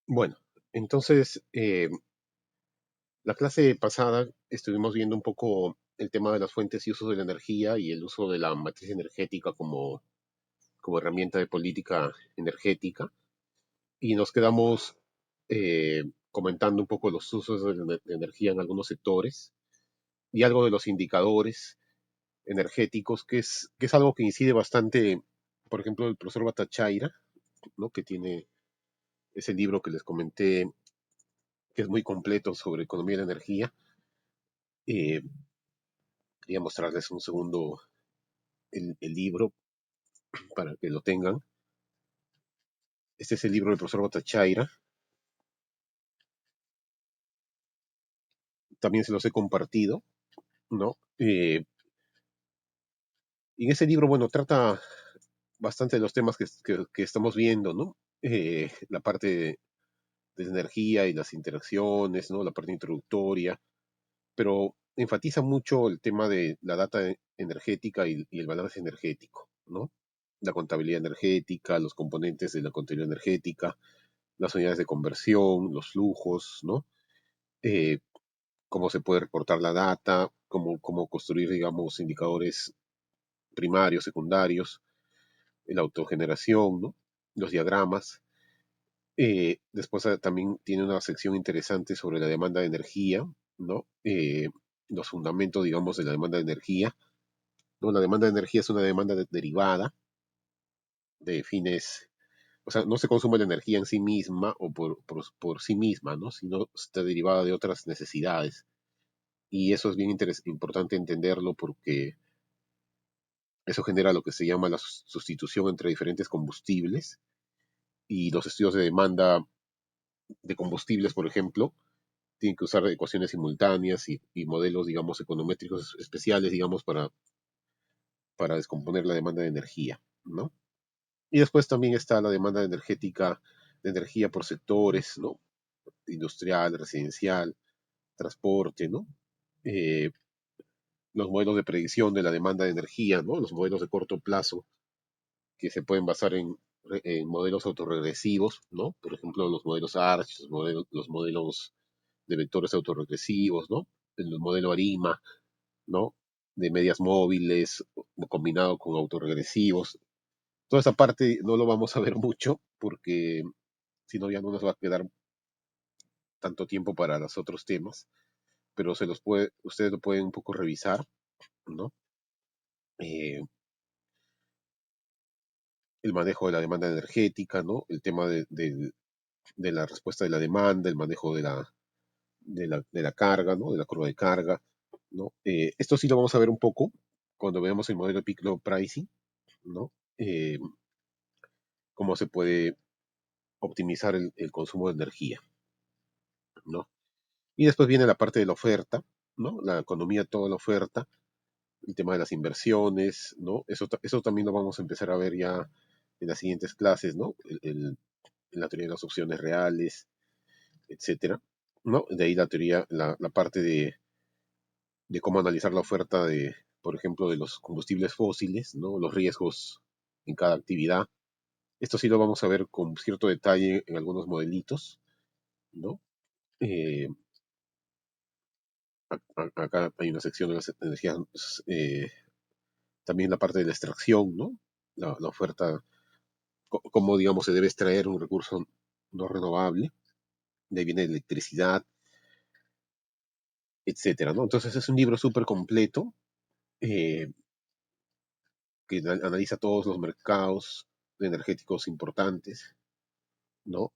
Bueno, entonces, la clase pasada estuvimos viendo un poco el tema de las fuentes y usos de la energía y el uso de la matriz energética como herramienta de política energética. Y nos quedamos comentando un poco los usos de la energía en algunos sectores y algo de los indicadores energéticos, que es algo que incide bastante, por ejemplo, el profesor Batachaira, ¿no? Que tiene ese libro que les comenté, que es muy completo sobre economía de la energía. Eh, Quería mostrarles un segundo el libro para que lo tengan. Este es el libro del profesor Botachaira. También se los he compartido, ¿no? Y en ese libro, bueno, trata bastante de los temas que estamos viendo, ¿no? La parte de la energía y las interacciones, ¿no? La parte introductoria, pero enfatiza mucho el tema de la data energética y el balance energético, ¿no? La contabilidad energética, los componentes de la contabilidad energética, las unidades de conversión, los flujos, ¿no? Eh, Cómo se puede reportar la data, cómo construir, digamos, indicadores primarios, secundarios, la autogeneración, ¿no? Los diagramas. Después también tiene una sección interesante sobre la demanda de energía, ¿no? Los fundamentos, digamos, de la demanda de energía, ¿no? La demanda de energía es una demanda derivada de fines, o sea, no se consume la energía en sí misma o por sí misma, ¿no? Sino está derivada de otras necesidades. Y eso es bien importante entenderlo porque eso genera lo que se llama la sustitución entre diferentes combustibles y los estudios de demanda de combustibles, por ejemplo, tienen que usar ecuaciones simultáneas y modelos, digamos, econométricos especiales, digamos, para descomponer la demanda de energía, ¿no? Y después también está la demanda energética de energía por sectores, ¿no? Industrial, residencial, transporte, ¿no? Eh, los modelos de predicción de la demanda de energía, ¿no? Los modelos de corto plazo que se pueden basar en modelos autorregresivos, ¿no? Por ejemplo, los modelos ARCH, los modelos de vectores autorregresivos, ¿no? El modelo ARIMA, ¿no? De medias móviles combinado con autorregresivos. Toda esa parte no lo vamos a ver mucho porque si no ya no nos va a quedar tanto tiempo para los otros temas, pero ustedes lo pueden un poco revisar, ¿no? Eh, el manejo de la demanda energética, ¿no? El tema de la respuesta de la demanda, el manejo de la carga, ¿no? De la curva de carga, ¿no? Esto sí lo vamos a ver un poco cuando veamos el modelo de Peak Load Pricing, ¿no? Eh, Cómo se puede optimizar el consumo de energía, ¿no? Y después viene la parte de la oferta, ¿no? La economía, toda la oferta, el tema de las inversiones, ¿no? Eso también lo vamos a empezar a ver ya en las siguientes clases, ¿no? En la teoría de las opciones reales, etcétera, ¿no? De ahí la teoría, la parte de cómo analizar la oferta por ejemplo, de los combustibles fósiles, ¿no? Los riesgos en cada actividad. Esto sí lo vamos a ver con cierto detalle en algunos modelitos, ¿no? Eh, Acá hay una sección de las energías, eh, también la parte de la extracción, ¿no? La oferta, cómo, digamos, se debe extraer un recurso no renovable, de ahí viene electricidad, etcétera, ¿no? Entonces es un libro súper completo eh, que analiza todos los mercados energéticos importantes, ¿no?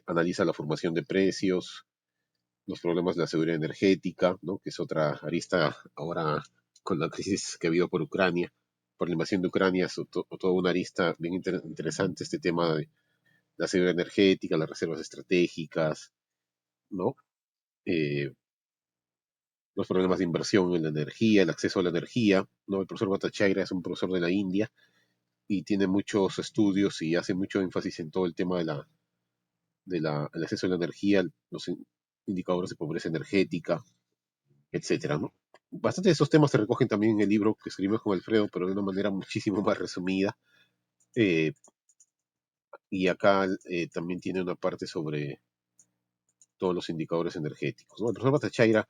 Analiza la formación de precios, los problemas de la seguridad energética, ¿no? Que es otra arista ahora con la crisis que ha habido por Ucrania, por la invasión de Ucrania, es toda una arista bien interesante este tema de la seguridad energética, las reservas estratégicas, ¿no? Eh, los problemas de inversión en la energía, el acceso a la energía, ¿no? El profesor Bhattacharya es un profesor de la India y tiene muchos estudios y hace mucho énfasis en todo el tema el acceso a la energía, los indicadores de pobreza energética, etcétera, ¿no? Bastante de esos temas se recogen también en el libro que escribimos con Alfredo, pero de una manera muchísimo más resumida. Eh, y acá también tiene una parte sobre todos los indicadores energéticos, ¿no? El profesor Batachaira,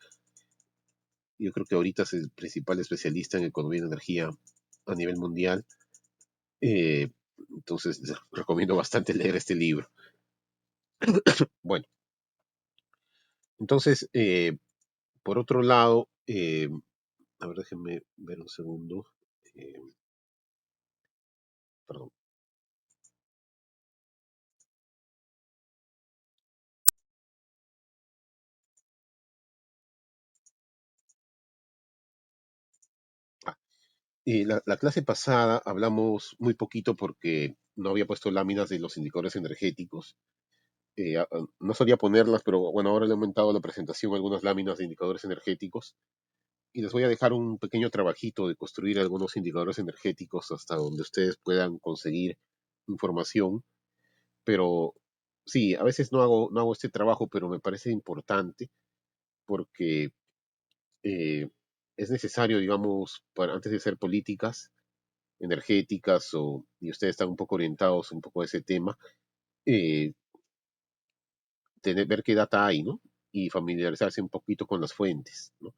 yo creo que ahorita es el principal especialista en economía de energía a nivel mundial. eh, entonces, les recomiendo bastante leer este libro. Bueno, entonces, por otro lado, a ver, déjenme ver un segundo. eh, Perdón. Ah, la clase pasada hablamos muy poquito porque no había puesto láminas de los indicadores energéticos. No solía ponerlas, pero bueno, ahora le he aumentado la presentación a algunas láminas de indicadores energéticos y les voy a dejar un pequeño trabajito de construir algunos indicadores energéticos hasta donde ustedes puedan conseguir información. Pero sí, a veces no hago este trabajo, pero me parece importante porque eh, es necesario, digamos, antes de hacer políticas energéticas y ustedes están un poco orientados un poco a ese tema, eh, ver qué data hay, ¿no? Y familiarizarse un poquito con las fuentes, ¿no?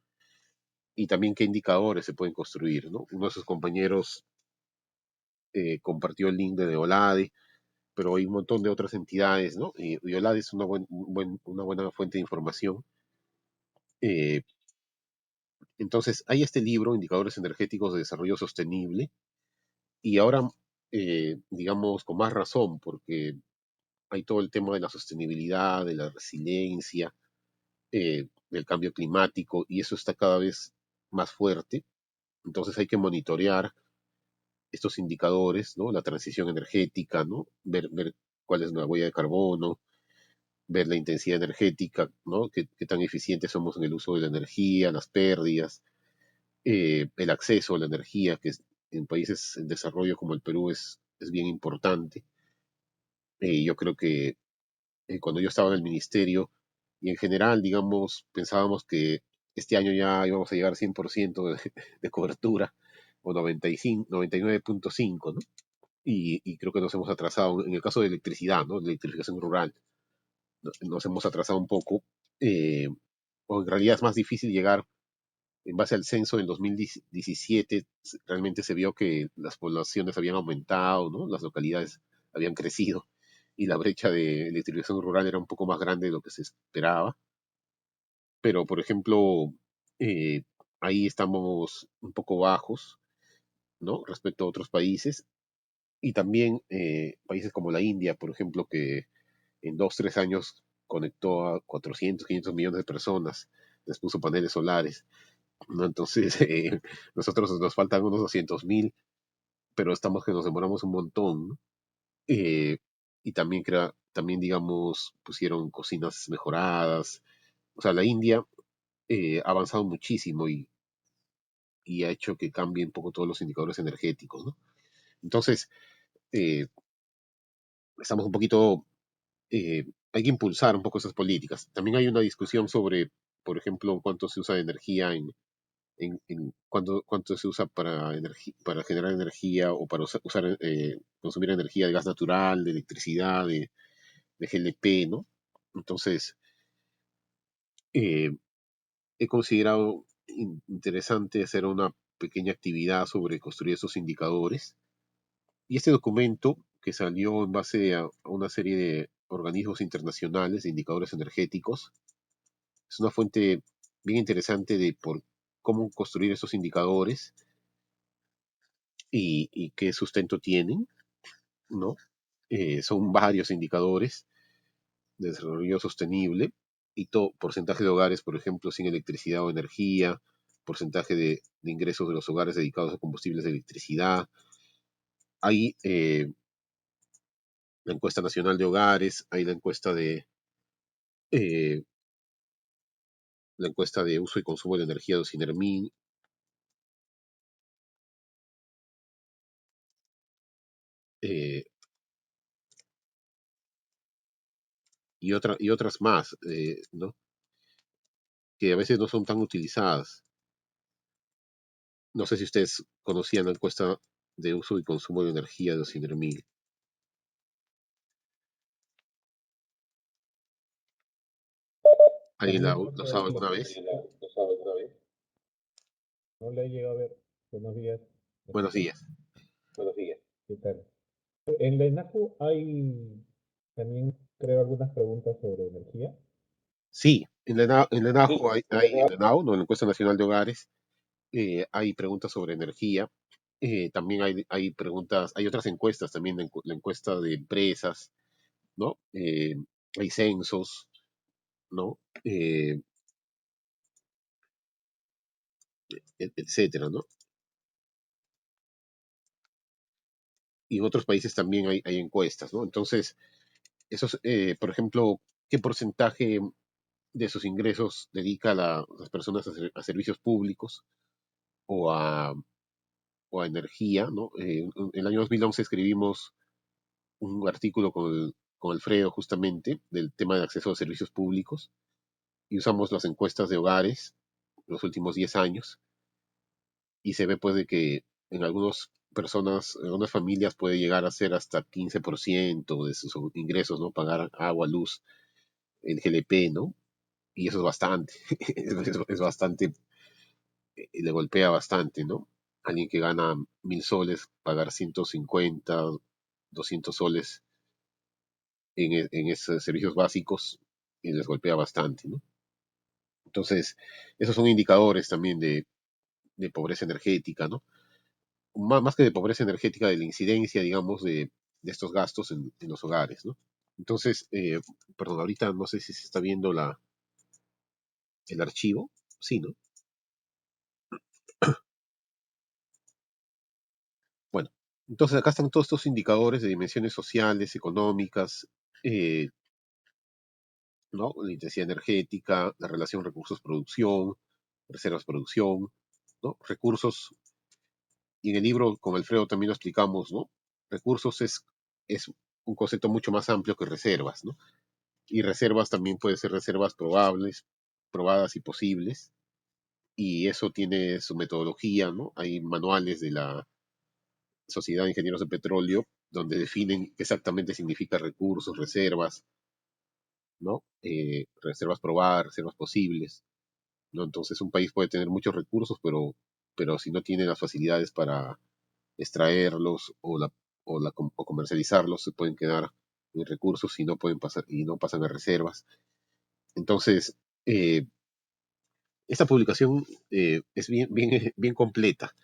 Y también qué indicadores se pueden construir, ¿no? Uno de sus compañeros compartió el link de Neolade, pero hay un montón de otras entidades, ¿no? Y Neolade es una buena fuente de información. Eh, entonces, hay este libro, Indicadores Energéticos de Desarrollo Sostenible, y ahora, digamos, con más razón, porque hay todo el tema de la sostenibilidad, de la resiliencia, del cambio climático, y eso está cada vez más fuerte. Entonces hay que monitorear estos indicadores, ¿no? La transición energética, ¿no? Ver cuál es la huella de carbono, ver la intensidad energética, ¿no? Qué tan eficientes somos en el uso de la energía, las pérdidas, el acceso a la energía, en países en desarrollo como el Perú es bien importante. Yo creo que cuando yo estaba en el ministerio y en general, digamos, pensábamos que este año ya íbamos a llegar a 100% de cobertura o 95, 99.5, ¿no? Y creo que nos hemos atrasado en el caso de electricidad, ¿no? De electrificación rural, nos hemos atrasado un poco, eh, o en realidad es más difícil llegar en base al censo del 2017, realmente se vio que las poblaciones habían aumentado, ¿no? Las localidades habían crecido y la brecha de electrificación rural era un poco más grande de lo que se esperaba. Pero, por ejemplo, eh, ahí estamos un poco bajos, ¿no? Respecto a otros países. Y también países como la India, por ejemplo, que en 2, 3 años conectó a 400, 500 millones de personas, les puso paneles solares, ¿no? Entonces, nosotros nos faltan unos 200.000, pero estamos que nos demoramos un montón, ¿no? Eh, y también, digamos, pusieron cocinas mejoradas. O sea, la India ha avanzado muchísimo y ha hecho que cambie un poco todos los indicadores energéticos, ¿no? Entonces, eh, estamos un poquito, hay que impulsar un poco esas políticas. También hay una discusión sobre, por ejemplo, cuánto se usa de energía cuánto se usa para generar energía o para consumir energía de gas natural, de electricidad, de GLP, ¿no? Entonces, eh, he considerado interesante hacer una pequeña actividad sobre construir esos indicadores. Y este documento, que salió en base a una serie de organismos internacionales de indicadores energéticos, es una fuente bien interesante de por cómo construir esos indicadores y qué sustento tienen, ¿no? Son varios indicadores de desarrollo sostenible y todo porcentaje de hogares, por ejemplo, sin electricidad o energía, porcentaje de ingresos de los hogares dedicados a combustibles de electricidad. Hay la encuesta nacional de hogares, hay eh, la encuesta de uso y consumo de energía de Ocinermin, eh, y otras más, ¿no? Que a veces no son tan utilizadas. No sé si ustedes conocían la encuesta de uso y consumo de energía de Ocinermin. ¿Alguien la ha usado alguna vez? No le he llegado a ver. Buenos días. ¿Me Buenos escucha? días. ¿Qué tal? En la ENACO hay también, creo, algunas preguntas sobre energía. Sí, en la ENAJO en la ENAO, ¿no? En la Encuesta Nacional de Hogares, hay preguntas sobre energía. También hay preguntas, hay otras encuestas también, la encuesta de empresas, ¿no? Hay censos, ¿no? Etcétera, ¿no? Y en otros países también hay encuestas, ¿no? Entonces, esos, por ejemplo, ¿qué porcentaje de sus ingresos dedica las personas a servicios públicos o o a energía, ¿no? En el año 2011 escribimos un artículo con Alfredo justamente del tema de acceso a servicios públicos y usamos las encuestas de hogares los últimos 10 años y se ve pues de que en algunas personas, en algunas familias puede llegar a ser hasta 15% de sus ingresos, ¿no? Pagar agua, luz, el GLP, ¿no? Y eso es bastante, es bastante, le golpea bastante, ¿no? Alguien que gana 1000 soles, pagar 150, 200 soles en esos servicios básicos, y les golpea bastante, ¿no? Entonces, esos son indicadores también de pobreza energética, ¿no? Más que de pobreza energética, de la incidencia, digamos, de estos gastos en los hogares, ¿no? Entonces, perdón, ahorita no sé si se está viendo el archivo. Sí, ¿no? Bueno, entonces acá están todos estos indicadores de dimensiones sociales, económicas, eh, ¿no? La intensidad energética, la relación recursos-producción, reservas-producción, ¿no? Recursos, y en el libro con Alfredo también lo explicamos, ¿no? Recursos es un concepto mucho más amplio que reservas, ¿no? Y reservas también puede ser reservas probables, probadas y posibles, y eso tiene su metodología, ¿no? Hay manuales de la Sociedad de Ingenieros de Petróleo donde definen qué exactamente significa recursos, reservas, ¿no? Reservas probadas, reservas posibles, ¿no? Entonces un país puede tener muchos recursos, pero si no tiene las facilidades para extraerlos o comercializarlos, se pueden quedar en recursos y no pueden pasar y no pasan a reservas. Entonces, esta publicación es bien completa.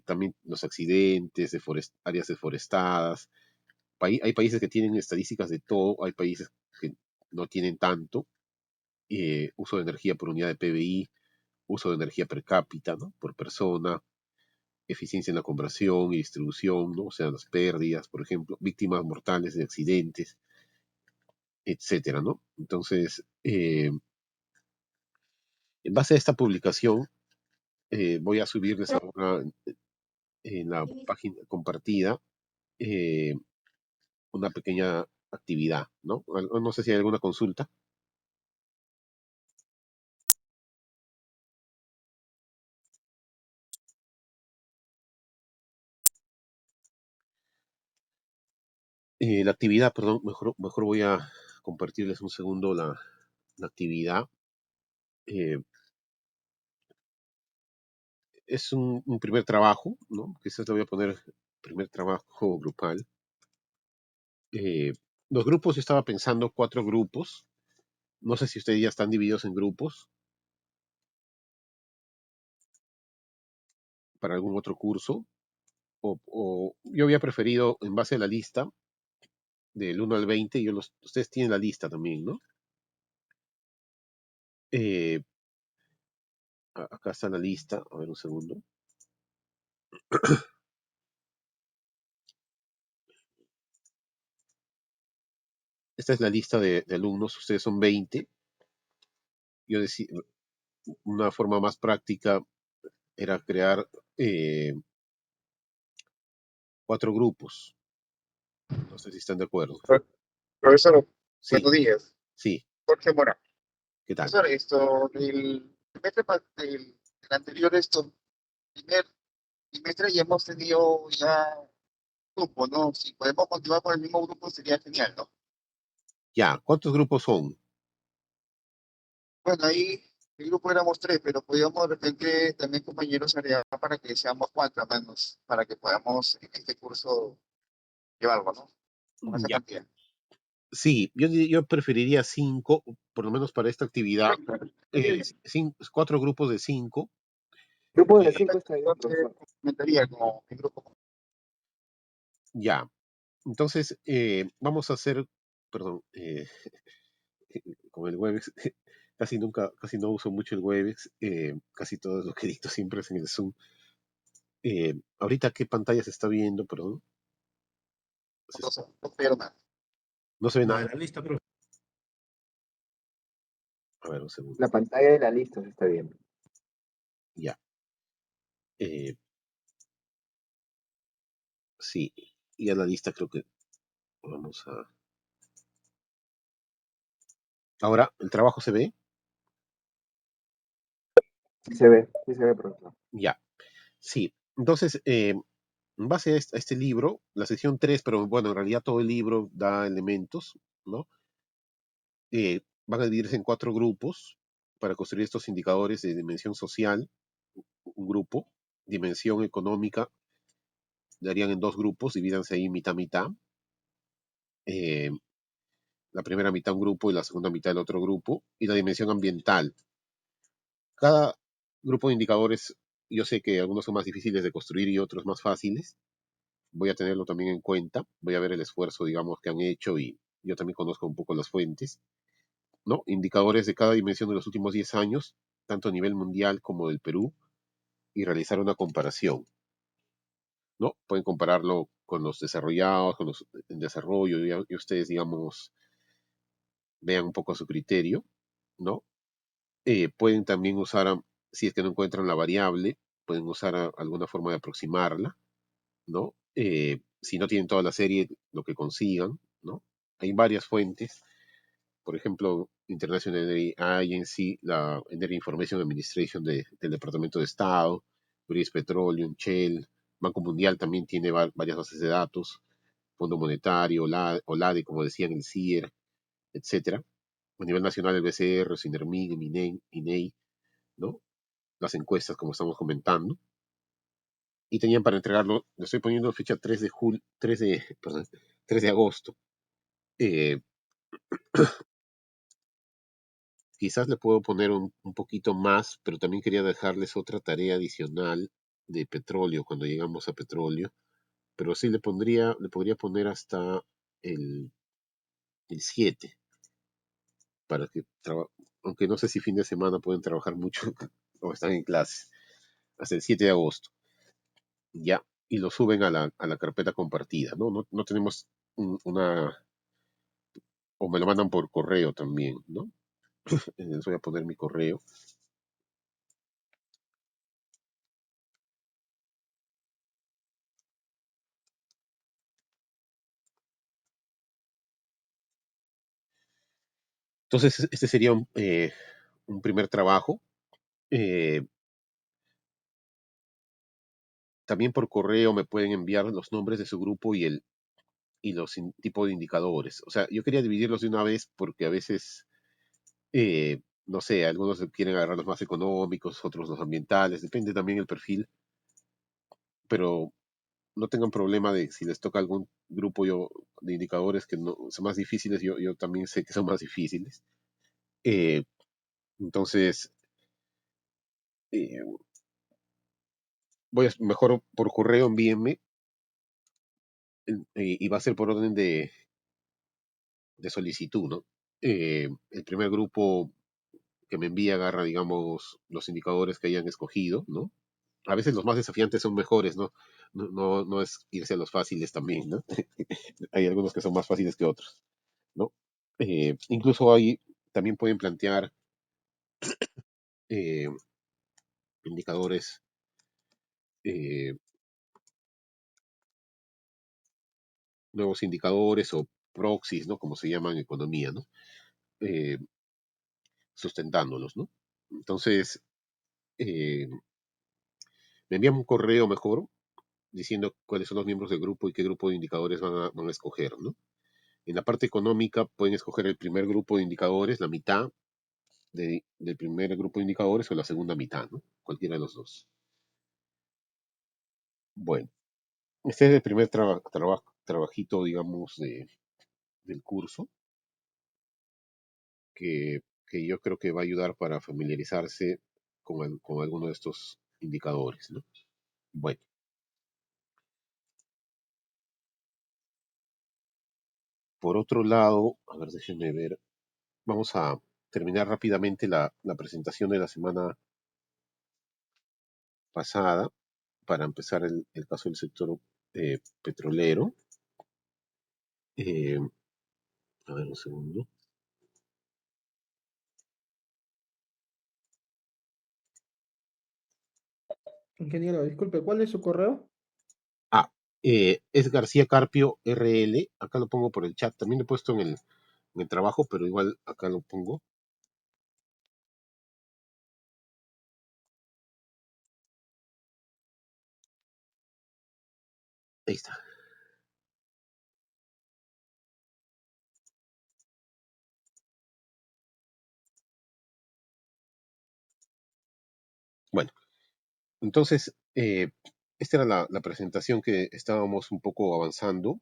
También los accidentes, áreas deforestadas. Hay países que tienen estadísticas de todo, hay países que no tienen tanto. Uso de energía por unidad de PBI, uso de energía per cápita, ¿no? Por persona, eficiencia en la conversión y distribución, ¿no? O sea, las pérdidas, por ejemplo, víctimas mortales de accidentes, etcétera, ¿no? Entonces, en base a esta publicación, voy a subirles ahora en la página compartida eh, una pequeña actividad, ¿no? No sé si hay alguna consulta. La actividad, perdón, mejor voy a compartirles un segundo la actividad. Eh, es un primer trabajo, ¿no? Quizás le voy a poner primer trabajo grupal. Eh, los grupos, yo estaba pensando 4 grupos. No sé si ustedes ya están divididos en grupos para algún otro curso. O yo había preferido, en base a la lista, del 1 al 20, ustedes tienen la lista también, ¿no? Eh, acá está la lista. A ver, un segundo. Esta es la lista de alumnos. Ustedes son 20. Yo decía, una forma más práctica era crear 4 grupos. No sé si están de acuerdo. Profesor, Sí, buenos días. sí. Jorge Mora. ¿Qué tal? Profesor, el del anterior, primer trimestre ya hemos tenido ya grupo, ¿no? Si podemos continuar con el mismo grupo sería genial, ¿no? Ya, ¿cuántos grupos son? Bueno, ahí el grupo éramos tres, pero podíamos de repente también compañeros agregar para que seamos cuatro al menos, para que podamos en este curso llevarlo, ¿no? Con esa Ya. cantidad. Sí, yo preferiría cinco, por lo menos para esta actividad, cuatro grupos de cinco. Grupo de eh, 5 está bien, Entonces, profesor. complementaría como el grupo. ya. Entonces, vamos a hacer, perdón, con el Webex, casi no uso mucho el Webex, casi todo lo que dicto siempre es en el Zoom. Ahorita, ¿qué pantalla se está viendo? Perdón. Entonces, no pierdo nada. No se ve La de nada. la lista, profe. A ver, un segundo. La pantalla de la lista está bien. Ya. Eh, sí, y a la lista creo que vamos a... Ahora, ¿el trabajo se ve? Sí se ve, profesor. Ya. Sí. Entonces, en base a este libro, la sección 3, pero bueno, en realidad todo el libro da elementos, ¿no? Van a dividirse en cuatro grupos para construir estos indicadores de dimensión social, un grupo, dimensión económica, darían en dos grupos, divídanse ahí mitad-mitad. Eh, la primera mitad un grupo y la segunda mitad el otro grupo, y la dimensión ambiental. Cada grupo de indicadores, yo sé que algunos son más difíciles de construir y otros más fáciles. Voy a tenerlo también en cuenta, voy a ver el esfuerzo, digamos, que han hecho y yo también conozco un poco las fuentes, ¿no? Indicadores de cada dimensión de los últimos 10 años, tanto a nivel mundial como del Perú, y realizar una comparación, ¿no? Pueden compararlo con los desarrollados, con los en desarrollo, y ustedes, digamos, vean un poco a su criterio, ¿no? Pueden también usar, si es que no encuentran la variable, pueden usar alguna forma de aproximarla, ¿no? Si no tienen toda la serie, lo que consigan, ¿no? Hay varias fuentes, por ejemplo, International Energy Agency, la Energy Information Administration del Departamento de Estado, British Petroleum, Shell, Banco Mundial también tiene varias bases de datos, Fondo Monetario, OLADE, como decían, el CIER, etcétera. A nivel nacional, el BCR, SINERMIG, INEI, ¿no? Las encuestas, como estamos comentando. Y tenían para entregarlo, le estoy poniendo fecha 3 de, 3 de agosto. Eh, Quizás le puedo poner un poquito más, pero también quería dejarles otra tarea adicional de petróleo cuando llegamos a petróleo. Pero sí le podría poner hasta el, el 7, para que aunque no sé si fin de semana pueden trabajar mucho o están en clases, hasta el 7 de agosto. Ya, y lo suben a la carpeta compartida, ¿no? No tenemos una, o me lo mandan por correo también, ¿no? Les voy a poner mi correo. Entonces, este sería un primer trabajo. Eh, También por correo me pueden enviar los nombres de su grupo y los tipos de indicadores. O sea, yo quería dividirlos de una vez porque a veces, no sé, algunos quieren agarrar los más económicos, otros los ambientales, depende también el perfil, pero no tengan problema de si les toca algún grupo de indicadores que no son más difíciles, yo también sé que son más difíciles. Eh, entonces, eh, mejor por correo envíenme, y va a ser por orden de solicitud, ¿no? El primer grupo que me envía agarra, digamos, los indicadores que hayan escogido, ¿no? A veces los más desafiantes son mejores, ¿no? No es irse a los fáciles también, ¿no? Hay algunos que son más fáciles que otros, ¿no? Incluso también pueden plantear eh, indicadores, eh, nuevos indicadores o proxies, ¿no? Como se llama en economía, ¿no? Eh, Sustentándolos, ¿no? Entonces, eh, me envían un correo mejor diciendo cuáles son los miembros del grupo y qué grupo de indicadores van a escoger, ¿no? En la parte económica pueden escoger el primer grupo de indicadores, la mitad, del primer grupo de indicadores o la segunda mitad, ¿no? Cualquiera de los dos. Bueno, este es el primer trabajito, digamos, del curso que yo creo que va a ayudar para familiarizarse con alguno de estos indicadores, ¿no? Bueno, por otro lado, a ver, déjenme ver, vamos a terminar rápidamente la presentación de la semana pasada para empezar el caso del sector petrolero. Eh, a ver, un segundo. Ingeniero, disculpe, ¿cuál es su correo? Ah, es García Carpio RL. Acá lo pongo por el chat. También lo he puesto en el trabajo, pero igual acá lo pongo. Ahí está. Bueno, entonces, esta era la presentación que estábamos un poco avanzando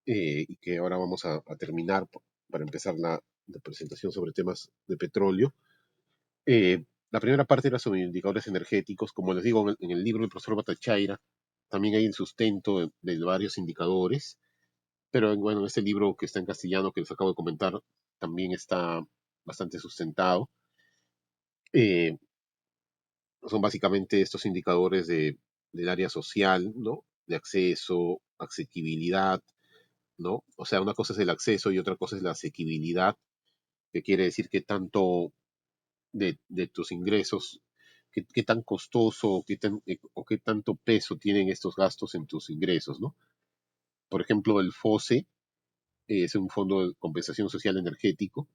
y que ahora vamos a terminar para empezar la presentación sobre temas de petróleo. La primera parte era sobre indicadores energéticos. Como les digo, en el libro del profesor Batachaira también hay el sustento de varios indicadores, pero bueno, en este libro que está en castellano, que les acabo de comentar, también está bastante sustentado. Eh, Son básicamente estos indicadores del área social, ¿no? De acceso, asequibilidad, ¿no? O sea, una cosa es el acceso y otra cosa es la asequibilidad, que quiere decir que tanto de tus ingresos, qué tan costoso o qué tanto peso tienen estos gastos en tus ingresos, ¿no? Por ejemplo, el FOSE es un fondo de compensación social energético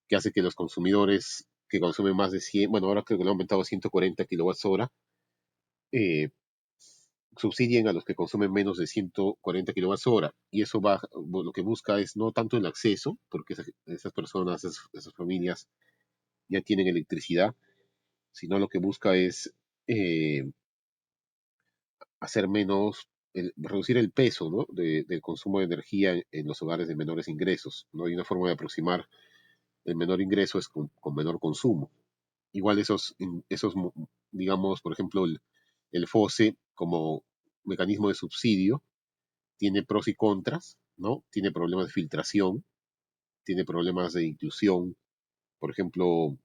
que hace que los consumidores que consumen más de 100, bueno, ahora creo que lo han aumentado a 140 kilowatts hora, eh, subsidien a los que consumen menos de 140 kilowatts hora. Y eso lo que busca es no tanto el acceso, porque esas personas, esas familias ya tienen electricidad, sino lo que busca es eh, hacer menos, reducir el peso, ¿no? del consumo de energía en los hogares de menores ingresos. No hay una forma de aproximar el menor ingreso es con menor consumo. Igual esos, digamos, por ejemplo, el FOSE como mecanismo de subsidio tiene pros y contras, ¿no? Tiene problemas de filtración, tiene problemas de inclusión. Por ejemplo,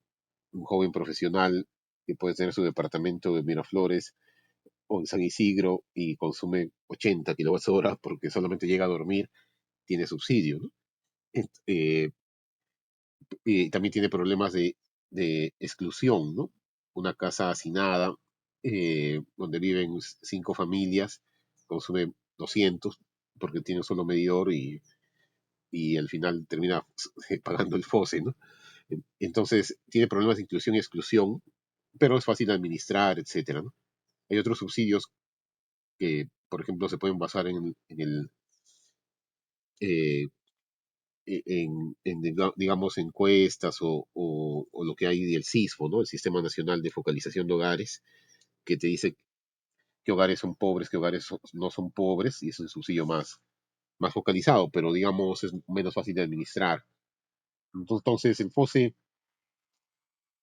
un joven profesional que puede tener su departamento de Miraflores o en San Isidro y consume 80 kilowatts hora porque solamente llega a dormir, tiene subsidio, ¿no? Y también tiene problemas de exclusión, ¿no? Una casa hacinada donde viven 5 familias, consume 200 porque tiene un solo medidor y al final termina pagando el FOSE, ¿no? Entonces tiene problemas de inclusión y exclusión, pero es fácil de administrar, etcétera, ¿no? Hay otros subsidios que, por ejemplo, se pueden basar eh, digamos, encuestas o lo que hay del CISFO, ¿no? El Sistema Nacional de Focalización de Hogares, que te dice qué hogares son pobres, qué hogares no son pobres, y es un subsidio más focalizado, pero digamos es menos fácil de administrar. Entonces, el FOSE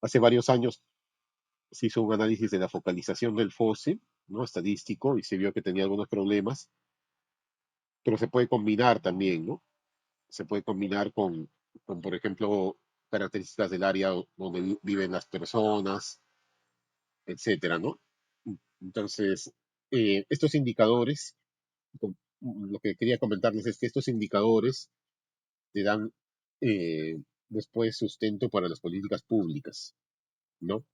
hace varios años se hizo un análisis de la focalización del FOSE, ¿no? Estadístico, y se vio que tenía algunos problemas, pero se puede combinar también, ¿no? Se puede combinar por ejemplo, características del área donde viven las personas, etcétera, ¿no? Entonces, estos indicadores, lo que quería comentarles es que estos indicadores te dan después sustento para las políticas públicas, ¿no?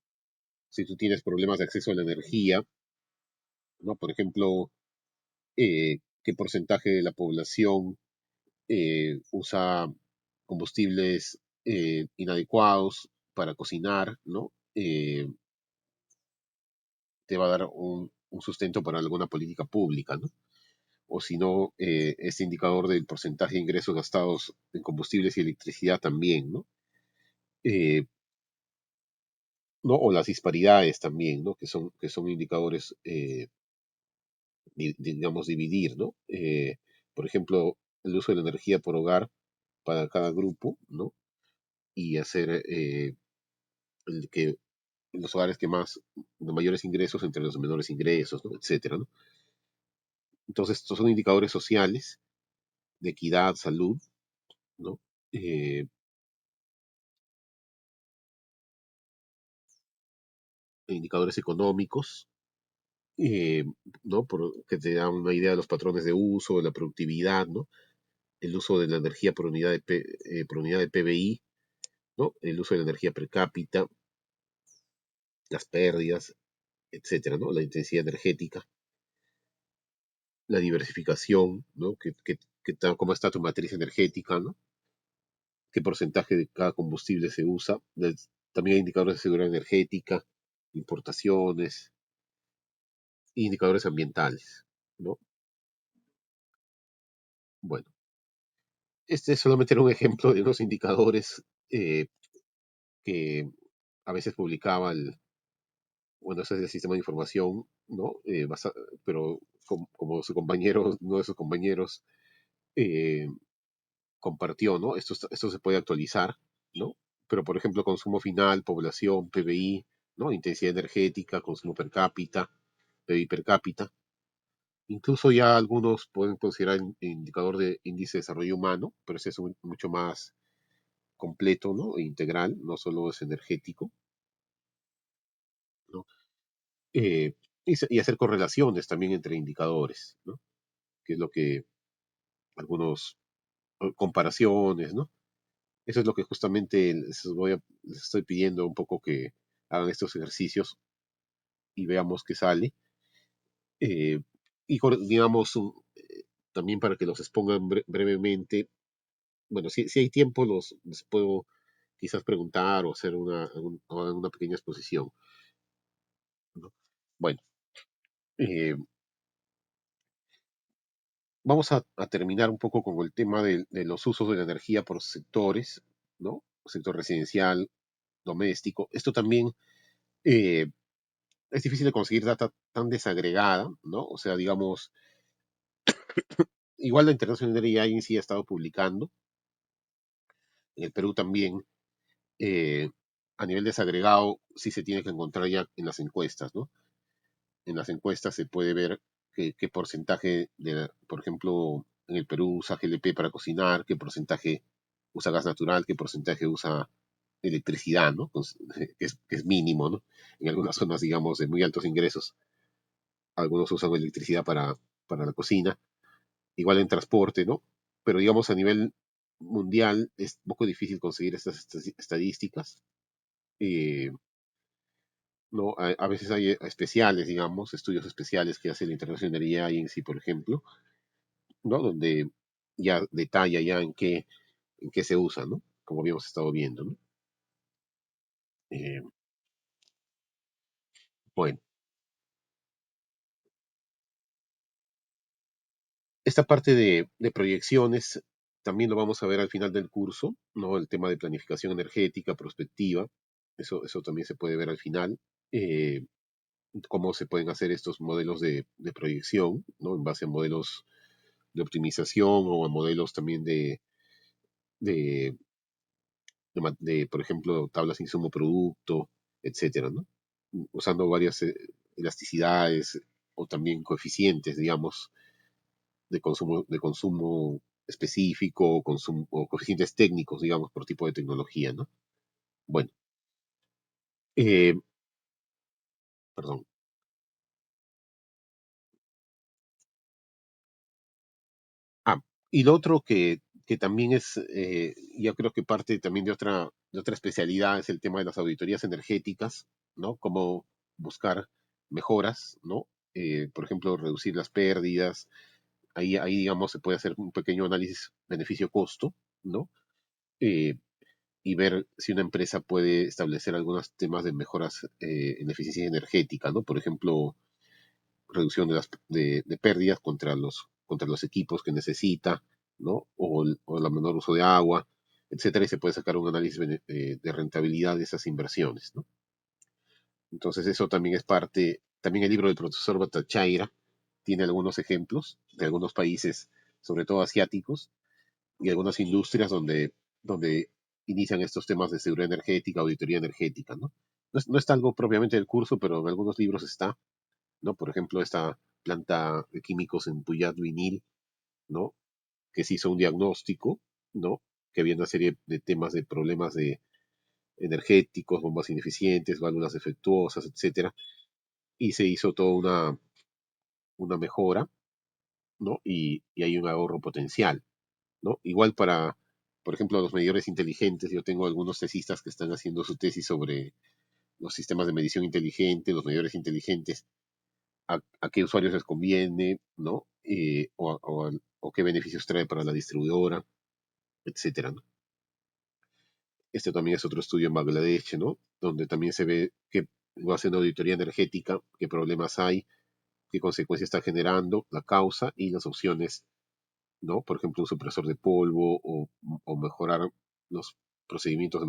Si tú tienes problemas de acceso a la energía, ¿no? Por ejemplo, qué porcentaje de la población usa combustibles inadecuados para cocinar, ¿no? Te va a dar un sustento para alguna política pública, ¿no? O si no, este indicador del porcentaje de ingresos gastados en combustibles y electricidad también, ¿no? Eh, ¿no? O las disparidades también, ¿no? Que son indicadores, digamos, dividir, ¿no? Por ejemplo, el uso de la energía por hogar para cada grupo, ¿no? Y hacer que los hogares que más, de mayores ingresos entre los de menores ingresos, ¿no? Etcétera, ¿no? Entonces, estos son indicadores sociales de equidad, salud, ¿no? Eh, Indicadores económicos, eh, ¿no? Que te dan una idea de los patrones de uso, de la productividad, ¿no? El uso de la energía por unidad de PBI, ¿no? El uso de la energía per cápita, las pérdidas, etcétera, ¿no? La intensidad energética, la diversificación, ¿no? ¿Cómo está tu matriz energética, ¿no? ¿Qué porcentaje de cada combustible se usa? También hay indicadores de seguridad energética, importaciones, indicadores ambientales, ¿no? Bueno, este solamente era un ejemplo de unos indicadores eh, que a veces publicaba bueno, ese es el sistema de información, ¿no? Pero como su compañero, uno de sus compañeros eh, compartió, ¿no? Esto se puede actualizar, ¿no? Pero, por ejemplo, consumo final, población, PBI, ¿no? Intensidad energética, consumo per cápita, PBI per cápita. Incluso ya algunos pueden considerar indicador de índice de desarrollo humano, pero ese es mucho más completo, ¿no? E integral, no solo es energético, ¿no? Eh, y hacer correlaciones también entre indicadores, ¿no? Que es lo que algunos comparaciones, ¿no? Eso es lo que justamente les estoy pidiendo un poco que hagan estos ejercicios y veamos qué sale. Eh, digamos, también para que los expongan brevemente. Bueno, si hay tiempo, les puedo quizás preguntar o hacer o hagan una pequeña exposición, ¿no? Bueno, eh, vamos a terminar un poco con el tema de los usos de la energía por sectores, ¿no? Sector residencial, doméstico. Esto también eh, es difícil de conseguir data tan desagregada, ¿no? O sea, digamos, igual la International Energy Agency ha estado publicando, en el Perú también, eh, a nivel desagregado, sí se tiene que encontrar ya en las encuestas, ¿no? En las encuestas se puede ver qué porcentaje, por ejemplo, en el Perú usa GLP para cocinar, qué porcentaje usa gas natural, qué porcentaje usa electricidad, ¿no? Que es mínimo, ¿no? En algunas zonas, digamos, de muy altos ingresos, algunos usan electricidad para la cocina, igual en transporte, ¿no? Pero digamos a nivel mundial es un poco difícil conseguir estas estadísticas. Eh, ¿No? A veces hay especiales, digamos, estudios especiales que hace la International Energy Agency, por ejemplo, ¿no? Donde ya detalla ya en qué se usa, ¿no? Como habíamos estado viendo, ¿no? Eh, bueno, esta parte de proyecciones también lo vamos a ver al final del curso, ¿no? El tema de planificación energética, prospectiva, eso también se puede ver al final. Eh, Cómo se pueden hacer estos modelos de proyección, ¿no? En base a modelos de optimización o a modelos también de, por ejemplo, tablas insumo-producto, etcétera, ¿no? Usando varias elasticidades o también coeficientes, digamos, de consumo específico o coeficientes técnicos, digamos, por tipo de tecnología, ¿no? Bueno, eh, perdón. Ah, y lo otro que también es, yo creo que parte también de otra especialidad es el tema de las auditorías energéticas, ¿no? Cómo buscar mejoras, ¿no? Por ejemplo, reducir las pérdidas. Ahí, digamos, se puede hacer un pequeño análisis beneficio-costo, ¿no? Eh, y ver si una empresa puede establecer algunos temas de mejoras en eficiencia energética, ¿no? Por ejemplo, reducción de pérdidas contra los equipos que necesita, ¿no? O el menor uso de agua, etcétera, y se puede sacar un análisis de rentabilidad de esas inversiones, ¿no? Entonces eso también es parte, también el libro del profesor Bhattacharya tiene algunos ejemplos de algunos países, sobre todo asiáticos, y algunas industrias donde inician estos temas de seguridad energética, auditoría energética, ¿no? No está algo propiamente del curso, pero en algunos libros está, ¿no? Por ejemplo, esta planta de químicos en Puyat Vinil, ¿no? Que se hizo un diagnóstico, ¿no? Que había una serie de temas de problemas de energéticos, bombas ineficientes, válvulas defectuosas, etcétera, y se hizo toda una mejora, ¿no? Y hay un ahorro potencial, ¿no? Igual para, por ejemplo, los medidores inteligentes, yo tengo algunos tesistas que están haciendo su tesis sobre los sistemas de medición inteligente, los medidores inteligentes, a qué usuarios les conviene, ¿no? O qué beneficios trae para la distribuidora, etcétera, ¿no? Este también es otro estudio en Bangladesh, ¿no? Donde también se ve que hacen auditoría energética, qué problemas hay, qué consecuencias está generando, la causa y las opciones, ¿no? Por ejemplo, un supresor de polvo o mejorar los procedimientos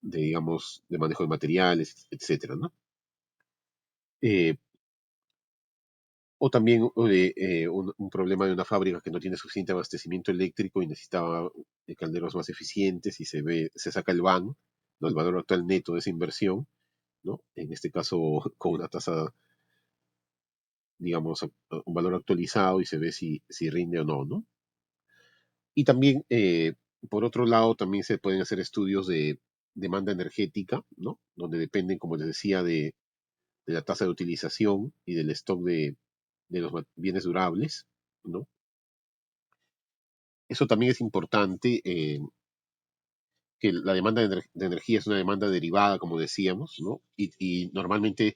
digamos, de manejo de materiales, etcétera, ¿no? Eh, o también un problema de una fábrica que no tiene suficiente abastecimiento eléctrico y necesitaba calderos más eficientes y se saca el VAN, ¿no? El valor actual neto de esa inversión, ¿no? En este caso con una tasa, digamos, un valor actualizado y se ve si rinde o no, ¿no? Y también, por otro lado, también se pueden hacer estudios de demanda energética, ¿no? Donde dependen, como les decía, de la tasa de utilización y del stock de los bienes durables, ¿no? Eso también es importante, que la demanda de energía es una demanda derivada, como decíamos, ¿no? Y normalmente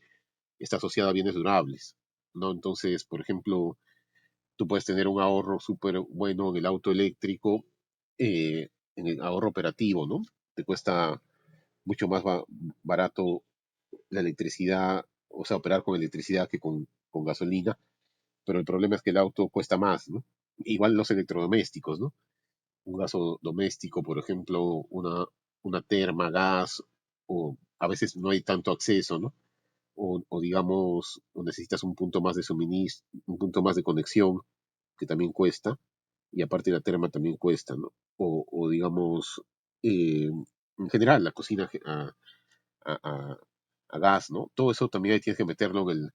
está asociada a bienes durables, ¿no? Entonces, por ejemplo, tú puedes tener un ahorro súper bueno en el auto eléctrico, en el ahorro operativo, ¿no? Te cuesta mucho más barato la electricidad, o sea, operar con electricidad que con gasolina, pero el problema es que el auto cuesta más, ¿no? Igual los electrodomésticos, ¿no? Un gaso doméstico, por ejemplo, una terma, gas, o a veces no hay tanto acceso, ¿no? O digamos, o necesitas un punto más de suministro, un punto más de conexión, que también cuesta, y aparte la terma también cuesta, ¿no? O digamos, en general, la cocina a, a- a gas, ¿no? Todo eso también ahí tienes que meterlo en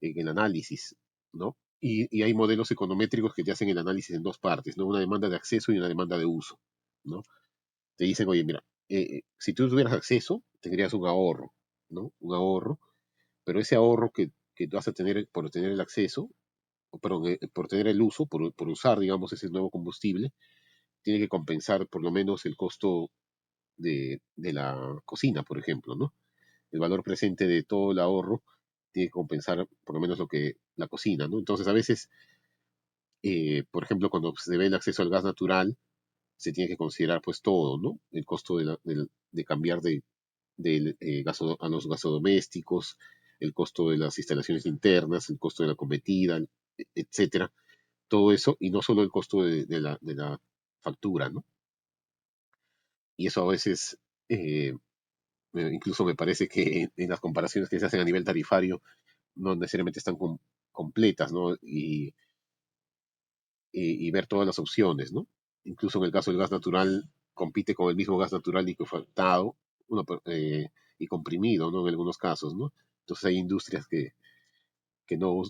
el análisis, ¿no? Y hay modelos econométricos que te hacen el análisis en dos partes, ¿no? Una demanda de acceso y una demanda de uso, ¿no? Te dicen, oye, mira, si tú tuvieras acceso, tendrías un ahorro, ¿no? Un ahorro, pero ese ahorro que tú vas a tener por tener el acceso, perdón, por tener el uso, por usar, digamos, ese nuevo combustible, tiene que compensar por lo menos el costo de la cocina, por ejemplo, ¿no? El valor presente de todo el ahorro tiene que compensar por lo menos lo que la cocina, ¿no? Entonces, a veces, por ejemplo, cuando se ve el acceso al gas natural, se tiene que considerar pues todo, ¿no? El costo de cambiar a los gasodomésticos, el costo de las instalaciones internas, el costo de la cometida, etcétera. Todo eso, y no solo el costo de la factura, ¿no? Y eso a veces, incluso me parece que en las comparaciones que se hacen a nivel tarifario, no necesariamente están completas, ¿no? Y ver todas las opciones, ¿no? Incluso en el caso del gas natural, compite con el mismo gas natural liquefactado y comprimido, ¿no? En algunos casos, ¿no? Entonces hay industrias que no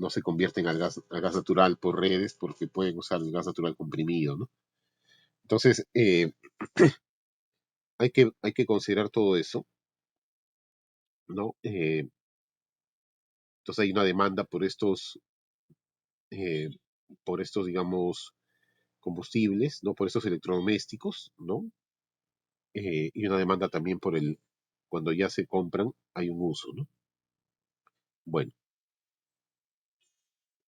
se convierten al gas natural por redes porque pueden usar el gas natural comprimido, ¿no? Entonces, hay que considerar todo eso, ¿no? Entonces hay una demanda eh, digamos, combustibles, ¿no? Por estos electrodomésticos, ¿no? Y una demanda también cuando ya se compran, hay un uso, ¿no? Bueno,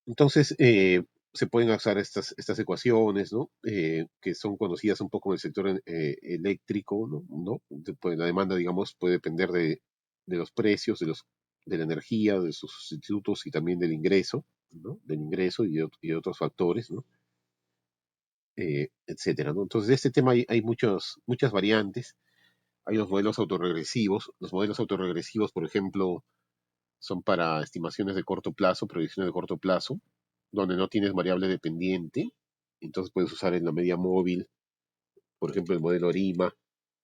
entonces se pueden usar estas ecuaciones, ¿no? Que son conocidas un poco en el sector eléctrico, ¿no? Pues la demanda, digamos, puede depender de los precios, de la energía, de sus sustitutos y también del ingreso, ¿no? Del ingreso y de otros factores, ¿no? Etcétera, ¿no? Entonces, de este tema hay muchas variantes. Hay los modelos autorregresivos. Los modelos autorregresivos, por ejemplo, son para estimaciones de corto plazo, proyecciones de corto plazo, donde no tienes variable dependiente. Entonces puedes usar en la media móvil, por ejemplo, el modelo RIMA,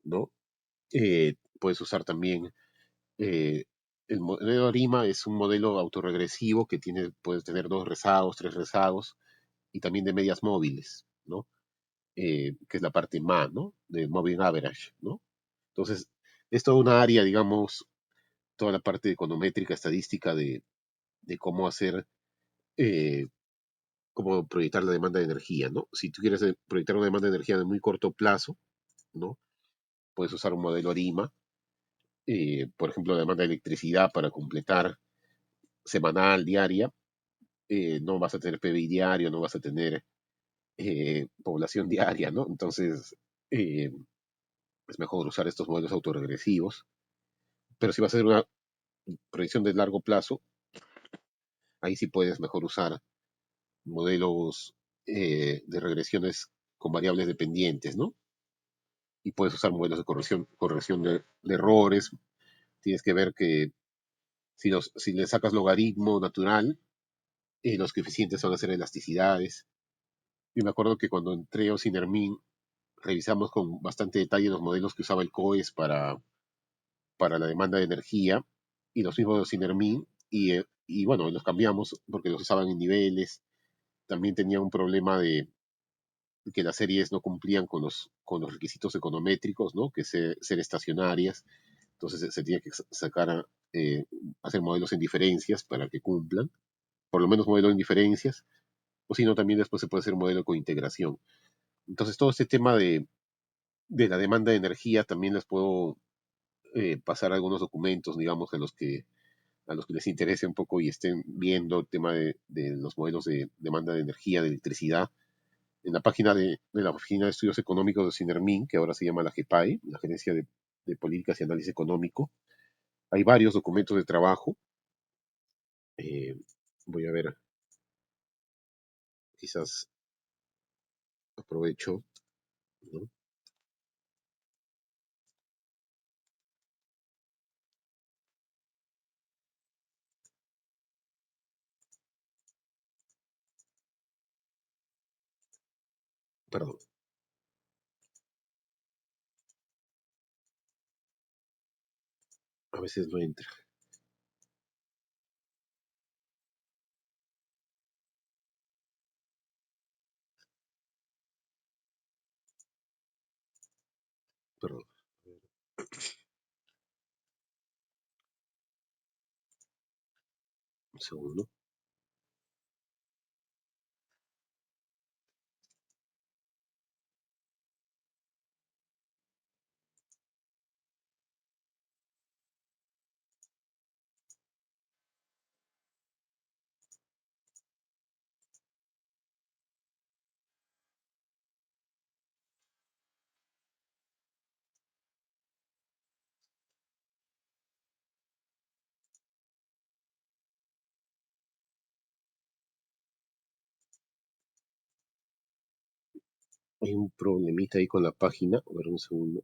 ¿no? Puedes usar también el modelo RIMA es un modelo autorregresivo que puedes tener 2 rezagos, 3 rezagos y también de medias móviles, ¿no? Que es la parte MA, ¿no? De Moving Average, ¿no? Entonces, es toda una área, digamos, toda la parte econométrica, estadística de cómo hacer, eh, cómo proyectar la demanda de energía, ¿no? Si tú quieres proyectar una demanda de energía de muy corto plazo, ¿no? Puedes usar un modelo RIMA, por ejemplo, la demanda de electricidad para completar semanal, diaria, no vas a tener PBI diario, no vas a tener población diaria, ¿no? Entonces, eh, es mejor usar estos modelos autorregresivos. Pero si vas a hacer una proyección de largo plazo, ahí sí puedes mejor usar modelos de regresiones con variables dependientes, ¿no? Y puedes usar modelos de corrección de errores. Tienes que ver que si le sacas logaritmo natural, los coeficientes van a ser elasticidades. Yo me acuerdo que cuando entré a Ocinermin, revisamos con bastante detalle los modelos que usaba el COES para la demanda de energía y los mismos de Ocinermin y bueno, los cambiamos porque los usaban en niveles. También tenía un problema de que las series no cumplían con los requisitos econométricos, ¿no? Que ser estacionarias. Entonces se tiene que sacar, hacer modelos en diferencias para que cumplan, por lo menos modelo en diferencias, o si no, también después se puede hacer un modelo con integración. Entonces todo este tema de la demanda de energía también les puedo pasar algunos documentos, digamos, a los que les interese un poco y estén viendo el tema de los modelos de demanda de energía, de electricidad, en la página de la Oficina de Estudios Económicos de Cinermin, que ahora se llama la GEPAE, la Gerencia de Políticas y Análisis Económico. Hay varios documentos de trabajo. Eh, Voy a ver, quizás aprovecho, ¿no? Perdón, a veces no entra. Perdón, un segundo. Hay un problemita ahí con la página. A ver, un segundo.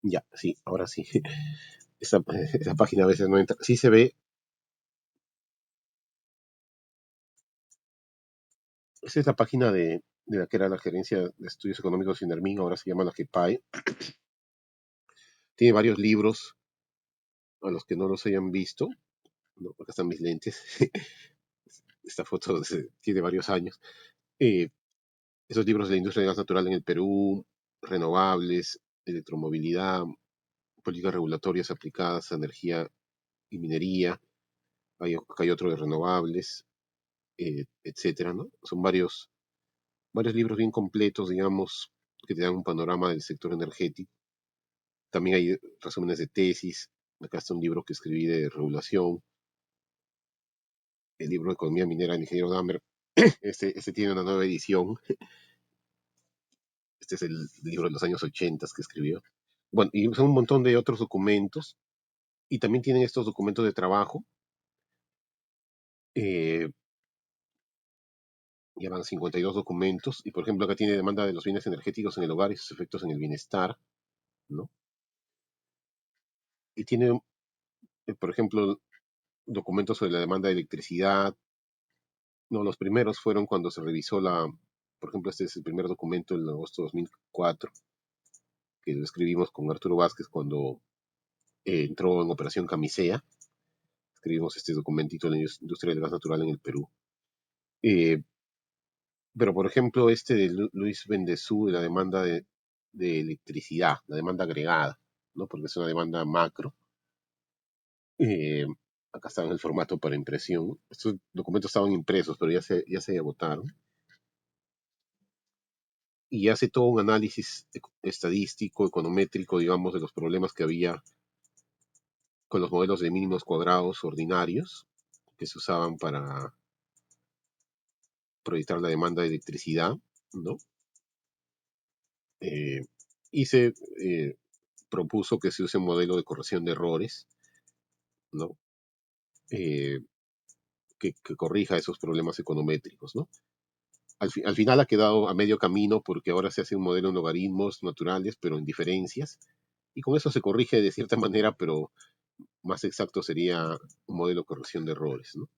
Ya, sí, ahora sí. Esa página a veces no entra. Sí se ve. Esa es la página de la que era la Gerencia de Estudios Económicos de Cinermin, ahora se llama la GEPAE. Tiene varios libros a los que no los hayan visto. No, acá están mis lentes. Esta foto tiene varios años. Eh, Esos libros de la industria de gas natural en el Perú, renovables, electromovilidad, políticas regulatorias aplicadas a energía y minería. Hay otro de renovables, etcétera, ¿no? Son varios libros bien completos, digamos, que te dan un panorama del sector energético. También hay resúmenes de tesis. Acá está un libro que escribí de regulación, el libro de economía minera del ingeniero Dahmer. Este tiene una nueva edición. Este es el libro de los años 80 que escribió. Bueno, y son un montón de otros documentos. Y también tienen estos documentos de trabajo. Eh, Llevan 52 documentos. Y por ejemplo, acá tiene demanda de los bienes energéticos en el hogar y sus efectos en el bienestar, ¿no? Y tiene, por ejemplo, documentos sobre la demanda de electricidad. No, los primeros fueron cuando se revisó por ejemplo, este es el primer documento en agosto de 2004, que lo escribimos con Arturo Vázquez cuando entró en Operación Camisea. Escribimos este documentito de la industria del gas natural en el Perú. Eh, pero, por ejemplo, este de Luis Bendezú, de la demanda de electricidad, la demanda agregada, ¿no? Porque es una demanda macro. Eh, Acá está en el formato para impresión. Estos documentos estaban impresos, pero ya se agotaron. Y hace todo un análisis estadístico, econométrico, digamos, de los problemas que había con los modelos de mínimos cuadrados ordinarios que se usaban para proyectar la demanda de electricidad, ¿no? Eh, y se propuso que se use un modelo de corrección de errores, ¿no? Eh, que corrija esos problemas econométricos, ¿no? Al final ha quedado a medio camino porque ahora se hace un modelo en logaritmos naturales, pero en diferencias, y con eso se corrige de cierta manera, pero más exacto sería un modelo de corrección de errores, ¿no?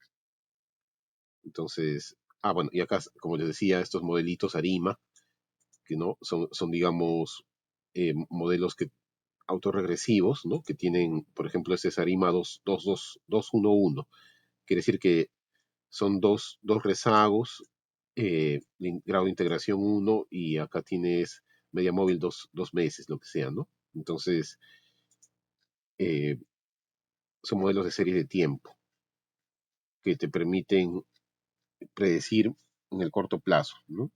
Entonces, bueno, y acá, como les decía, estos modelitos ARIMA, que no son digamos, modelos autorregresivos, ¿no? Que tienen, por ejemplo, este es ARIMA 211. Quiere decir que son dos rezagos, grado de integración 1, y acá tienes media móvil dos meses, lo que sea, ¿no? Entonces, eh, son modelos de serie de tiempo que te permiten predecir en el corto plazo, ¿no?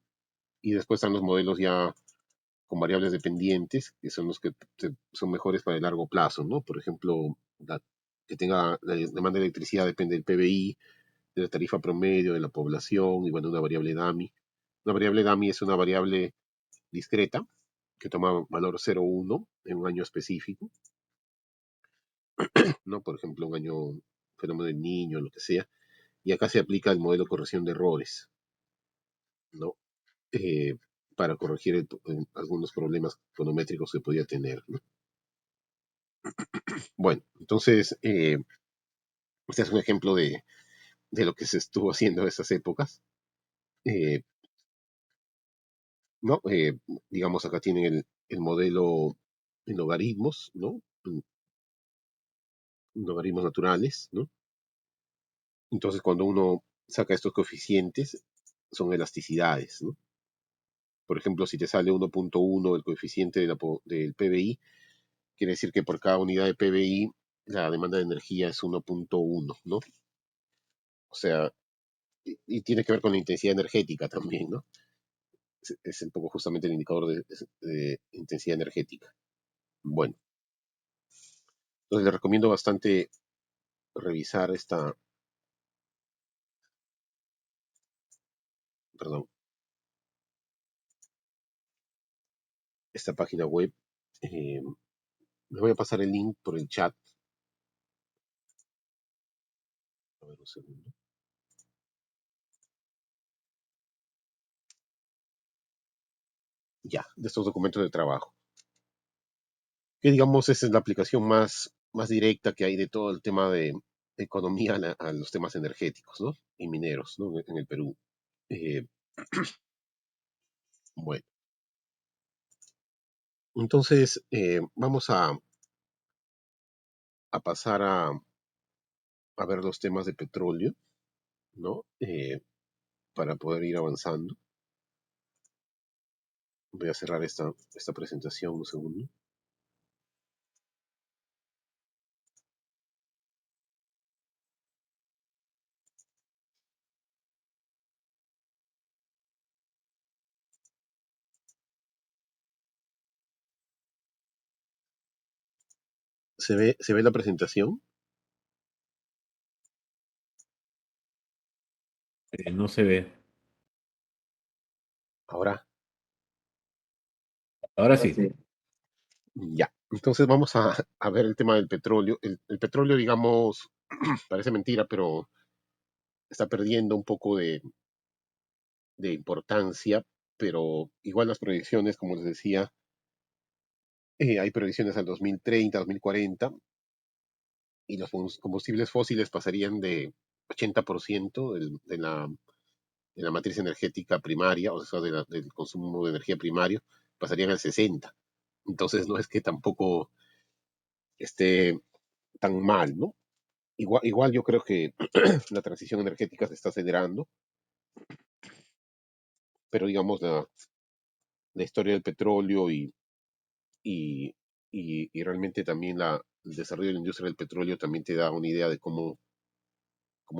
Y después están los modelos ya con variables dependientes, que son los que son mejores para el largo plazo, ¿no? Por ejemplo, que tenga la demanda de electricidad depende del PBI, de la tarifa promedio, de la población, y bueno, una variable DAMI. Una variable DAMI es una variable discreta que toma valor 0,1 en un año específico, ¿no? Por ejemplo, un año, fenómeno del niño, lo que sea, y acá se aplica el modelo de corrección de errores, ¿no? Eh, para corregir algunos problemas econométricos que podía tener, ¿no? Bueno, entonces, este es un ejemplo de lo que se estuvo haciendo en esas épocas. Eh, ¿No? Digamos, acá tienen el modelo en logaritmos, ¿no? En logaritmos naturales, ¿no? Entonces, cuando uno saca estos coeficientes, son elasticidades, ¿no? Por ejemplo, si te sale 1,1 el coeficiente del PBI, quiere decir que por cada unidad de PBI la demanda de energía es 1,1, ¿no? O sea, y tiene que ver con la intensidad energética también, ¿no? Es un poco justamente el indicador de intensidad energética. Bueno, entonces le recomiendo bastante revisar perdón, esta página web. Eh, Les voy a pasar el link por el chat. A ver un segundo. Ya, de estos documentos de trabajo. Que digamos, esa es la aplicación más directa que hay de todo el tema de economía a los temas energéticos, ¿no? Y mineros, ¿no? En el Perú. Eh, bueno, entonces vamos a pasar a ver los temas de petróleo, ¿no? Para poder ir avanzando. Voy a cerrar esta presentación un segundo. ¿Se ve la presentación? No se ve. Ahora, Ahora Ahora sí. sí. Ya, entonces vamos a ver el tema del petróleo. El petróleo, digamos, parece mentira, pero está perdiendo un poco de importancia, pero igual las proyecciones, como les decía, hay proyecciones al 2030, 2040, y los combustibles fósiles pasarían de 80% de la matriz energética primaria, o sea, del consumo de energía primario, pasarían al 60%. Entonces no es que tampoco esté tan mal, ¿no? Igual yo creo que la transición energética se está acelerando, pero digamos la historia del petróleo y, y realmente también el desarrollo de la industria del petróleo también te da una idea de cómo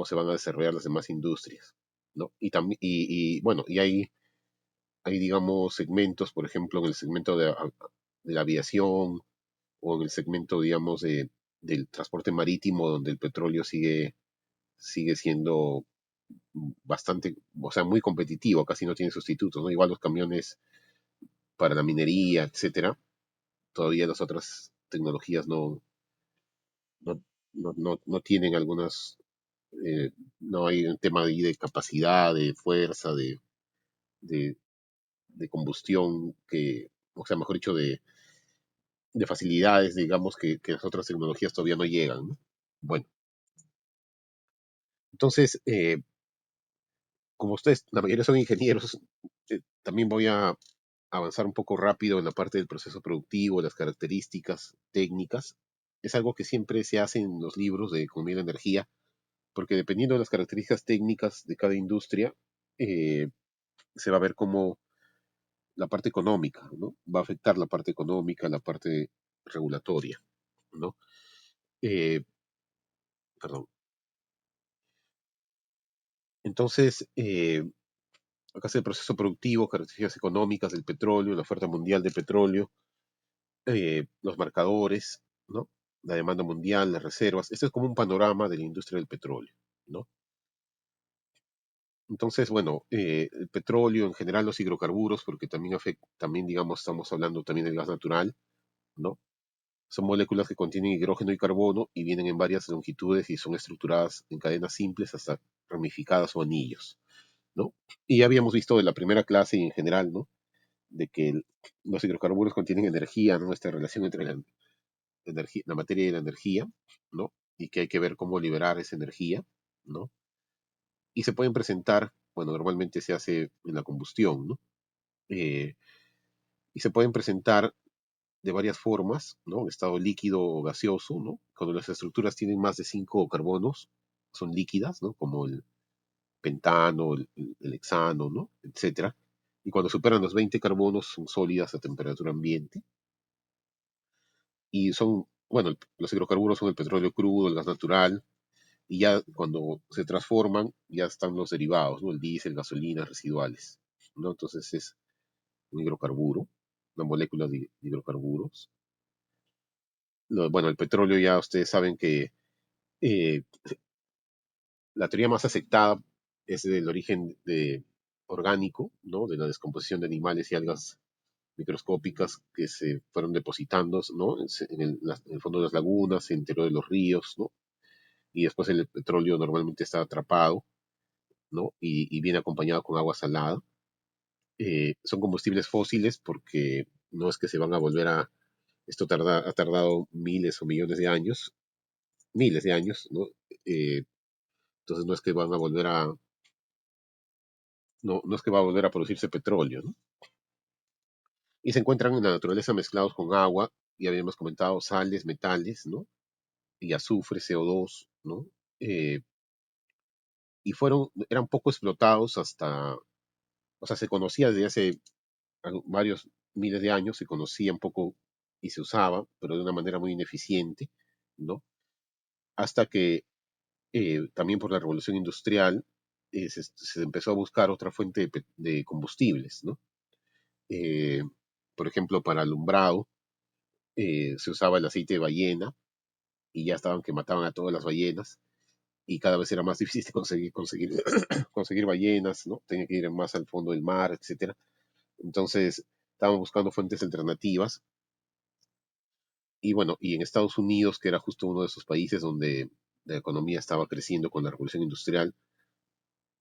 se van a desarrollar las demás industrias, ¿no? Y, también, bueno, y hay, digamos, segmentos, por ejemplo, en el segmento de la aviación o en el segmento, digamos, del transporte marítimo, donde el petróleo sigue siendo bastante, o sea, muy competitivo, casi no tiene sustitutos, ¿no? Igual los camiones para la minería, etcétera, todavía las otras tecnologías no, no tienen algunas, no hay un tema ahí de capacidad, de fuerza, de, de combustión, o sea, mejor dicho, de facilidades, digamos, que las otras tecnologías todavía no llegan, ¿no? Bueno, entonces, como ustedes, la mayoría son ingenieros, también voy a avanzar un poco rápido en la parte del proceso productivo, las características técnicas. Es algo que siempre se hace en los libros de economía de la energía, porque dependiendo de las características técnicas de cada industria, eh, se va a ver cómo la parte económica, ¿no? Va a afectar la parte económica, la parte regulatoria, ¿no? Eh, perdón. Entonces, acá es el proceso productivo, características económicas del petróleo, la oferta mundial de petróleo, los marcadores, ¿no? La demanda mundial, las reservas. Este es como un panorama de la industria del petróleo, ¿no? Entonces, bueno, el petróleo, en general los hidrocarburos, porque también afecta, también, digamos, estamos hablando también del gas natural, ¿no? Son moléculas que contienen hidrógeno y carbono y vienen en varias longitudes y son estructuradas en cadenas simples hasta ramificadas o anillos, ¿no? Y ya habíamos visto de la primera clase y en general, ¿no? De que los hidrocarburos contienen energía, ¿no? Esta relación entre la materia y la energía, ¿no? Y que hay que ver cómo liberar esa energía, ¿no? Y se pueden presentar, bueno, normalmente se hace en la combustión, ¿no? Eh, y se pueden presentar de varias formas, ¿no? En estado líquido o gaseoso, ¿no? Cuando las estructuras tienen más de 5 carbonos, son líquidas, ¿no? Como el pentano, el hexano, ¿no? Etcétera. Y cuando superan los 20 carbonos, son sólidas a temperatura ambiente. Y son, bueno, los hidrocarburos son el petróleo crudo, el gas natural, y ya cuando se transforman, ya están los derivados, ¿no? El diésel, gasolina, residuales, ¿no? Entonces es un hidrocarburo, una molécula de hidrocarburos. Bueno, el petróleo ya ustedes saben que eh, la teoría más aceptada es del origen orgánico, ¿no? De la descomposición de animales y algas microscópicas que se fueron depositando, ¿no? En el fondo de las lagunas, en el interior de los ríos, ¿no? Y después el petróleo normalmente está atrapado, ¿no? Y viene acompañado con agua salada. Son combustibles fósiles porque no es que se van a volver esto ha tardado miles o millones de años, ¿no? Eh, entonces no es que van a volver no es que va a volver a producirse petróleo, ¿no? Y se encuentran en la naturaleza mezclados con agua, y habíamos comentado sales, metales, ¿no? Y azufre, CO2, ¿no? Eh, y eran poco explotados o sea, se conocía desde hace varios miles de años, se conocía un poco y se usaba, pero de una manera muy ineficiente, ¿no? Hasta que también por la revolución industrial se empezó a buscar otra fuente de combustibles, ¿no? Eh, por ejemplo, para alumbrado se usaba el aceite de ballena y ya estaban que mataban a todas las ballenas y cada vez era más difícil conseguir ballenas, ¿no? Tenía que ir más al fondo del mar, etcétera. Entonces estaban buscando fuentes alternativas. Y bueno, y en Estados Unidos, que era justo uno de esos países donde la economía estaba creciendo con la revolución industrial,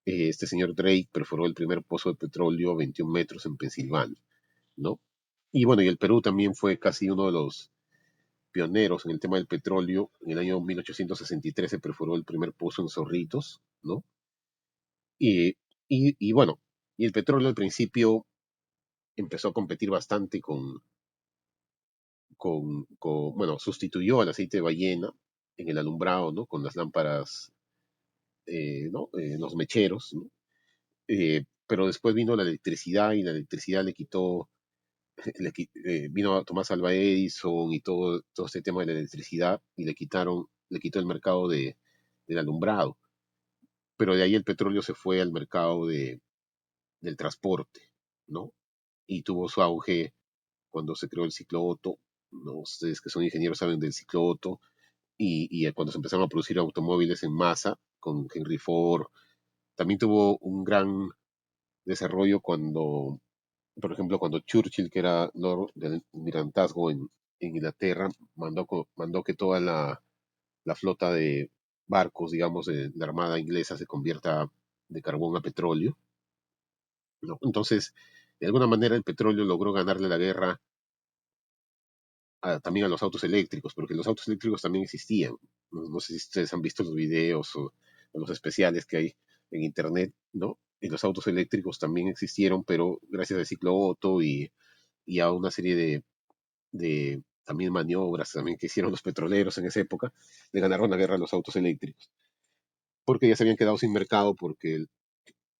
este señor Drake perforó el primer pozo de petróleo a 21 metros en Pensilvania, ¿no? Y bueno, y el Perú también fue casi uno de los pioneros en el tema del petróleo. En el año 1863 se perforó el primer pozo en Zorritos, ¿no? Y bueno, y el petróleo al principio empezó a competir bastante bueno, sustituyó al aceite de ballena en el alumbrado, ¿no? Con las lámparas, ¿no? Los mecheros, ¿no? Pero después vino la electricidad y la electricidad le quitó, vino a Tomás Alva Edison y todo este tema de la electricidad y le quitó el mercado del alumbrado. Pero de ahí el petróleo se fue al mercado del transporte, ¿no? Y tuvo su auge cuando se creó el ciclo Otto, ¿no? Ustedes que son ingenieros saben del ciclo Otto, y cuando se empezaron a producir automóviles en masa con Henry Ford. También tuvo un gran desarrollo cuando, por ejemplo, cuando Churchill, que era Lord del Almirantazgo en Inglaterra, mandó que toda la flota de barcos, digamos, de la Armada inglesa se convierta de carbón a petróleo, ¿no? Entonces, de alguna manera el petróleo logró ganarle la guerra también a los autos eléctricos, porque los autos eléctricos también existían. No sé si ustedes han visto los videos o los especiales que hay en internet, ¿no? Y los autos eléctricos también existieron, pero gracias al ciclo Otto y a una serie de también maniobras también que hicieron los petroleros en esa época, le ganaron la guerra a los autos eléctricos. Porque ya se habían quedado sin mercado, porque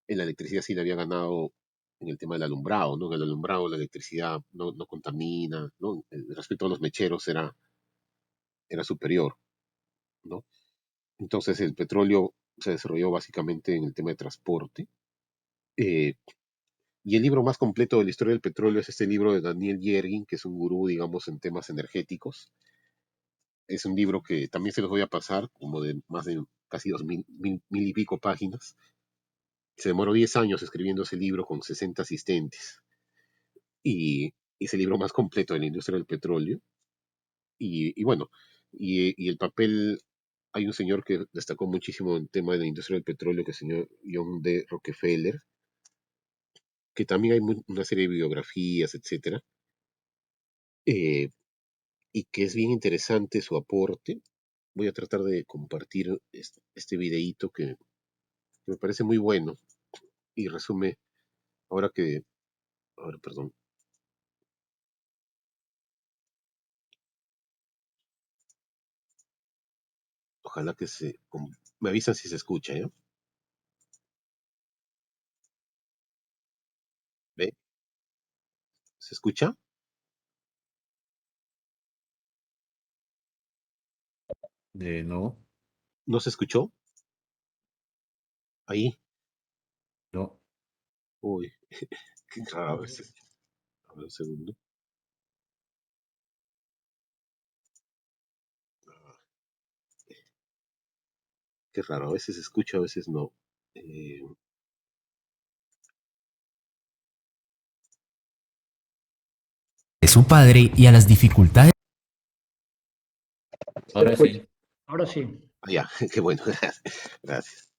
en la electricidad sí le había ganado en el tema del alumbrado, ¿no? En el alumbrado la electricidad no contamina, ¿no? Respecto a los mecheros era superior, ¿no? Entonces el petróleo se desarrolló básicamente en el tema de transporte. Y el libro más completo de la historia del petróleo es este libro de Daniel Yergin, que es un gurú, digamos, en temas energéticos. Es un libro que también se los voy a pasar, como de más de casi 2000 y pico páginas. Se demoró 10 años escribiendo ese libro con 60 asistentes. Y es el libro más completo de la industria del petróleo. Y bueno, y el papel, hay un señor que destacó muchísimo en el tema de la industria del petróleo, que es el señor John D. Rockefeller, que también hay una serie de biografías, etcétera, y que es bien interesante su aporte. Voy a tratar de compartir este videíto que me parece muy bueno y resume, ahora, perdón. Ojalá que me avisan si se escucha, ¿ya? ¿Ve? ¿Se escucha? No, ¿No se escuchó? Ahí. no. Uy, qué raro a veces. A ver, un segundo. Qué raro, a veces se escucha, a veces no. De su padre y a las dificultades Ahora sí. Ahora sí. Ya, qué bueno, gracias.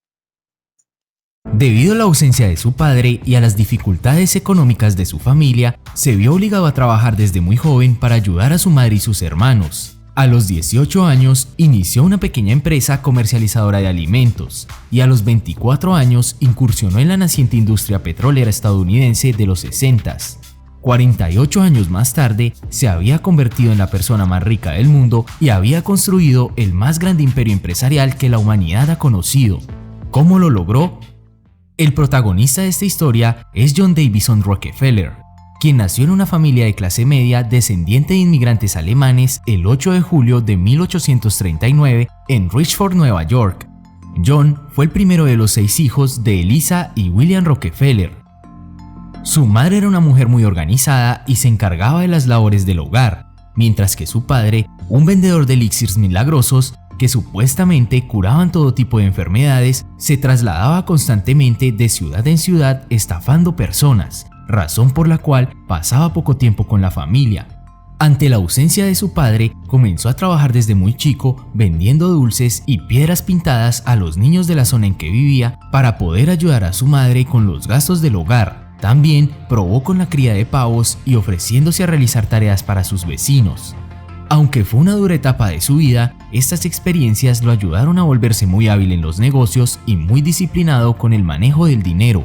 Debido a la ausencia de su padre y a las dificultades económicas de su familia, se vio obligado a trabajar desde muy joven para ayudar a su madre y sus hermanos. A los 18 años inició una pequeña empresa comercializadora de alimentos y a los 24 años incursionó en la naciente industria petrolera estadounidense de los 60s. 48 años más tarde, se había convertido en la persona más rica del mundo y había construido el más grande imperio empresarial que la humanidad ha conocido. ¿Cómo lo logró? El protagonista de esta historia es John Davison Rockefeller, quien nació en una familia de clase media descendiente de inmigrantes alemanes el 8 de julio de 1839 en Richford, Nueva York. John fue el primero de los 6 hijos de Eliza y William Rockefeller. Su madre era una mujer muy organizada y se encargaba de las labores del hogar, mientras que su padre, un vendedor de elixirs milagrosos que supuestamente curaban todo tipo de enfermedades, se trasladaba constantemente de ciudad en ciudad estafando personas, razón por la cual pasaba poco tiempo con la familia. Ante la ausencia de su padre, comenzó a trabajar desde muy chico vendiendo dulces y piedras pintadas a los niños de la zona en que vivía para poder ayudar a su madre con los gastos del hogar. También probó con la cría de pavos y ofreciéndose a realizar tareas para sus vecinos. Aunque fue una dura etapa de su vida, estas experiencias lo ayudaron a volverse muy hábil en los negocios y muy disciplinado con el manejo del dinero.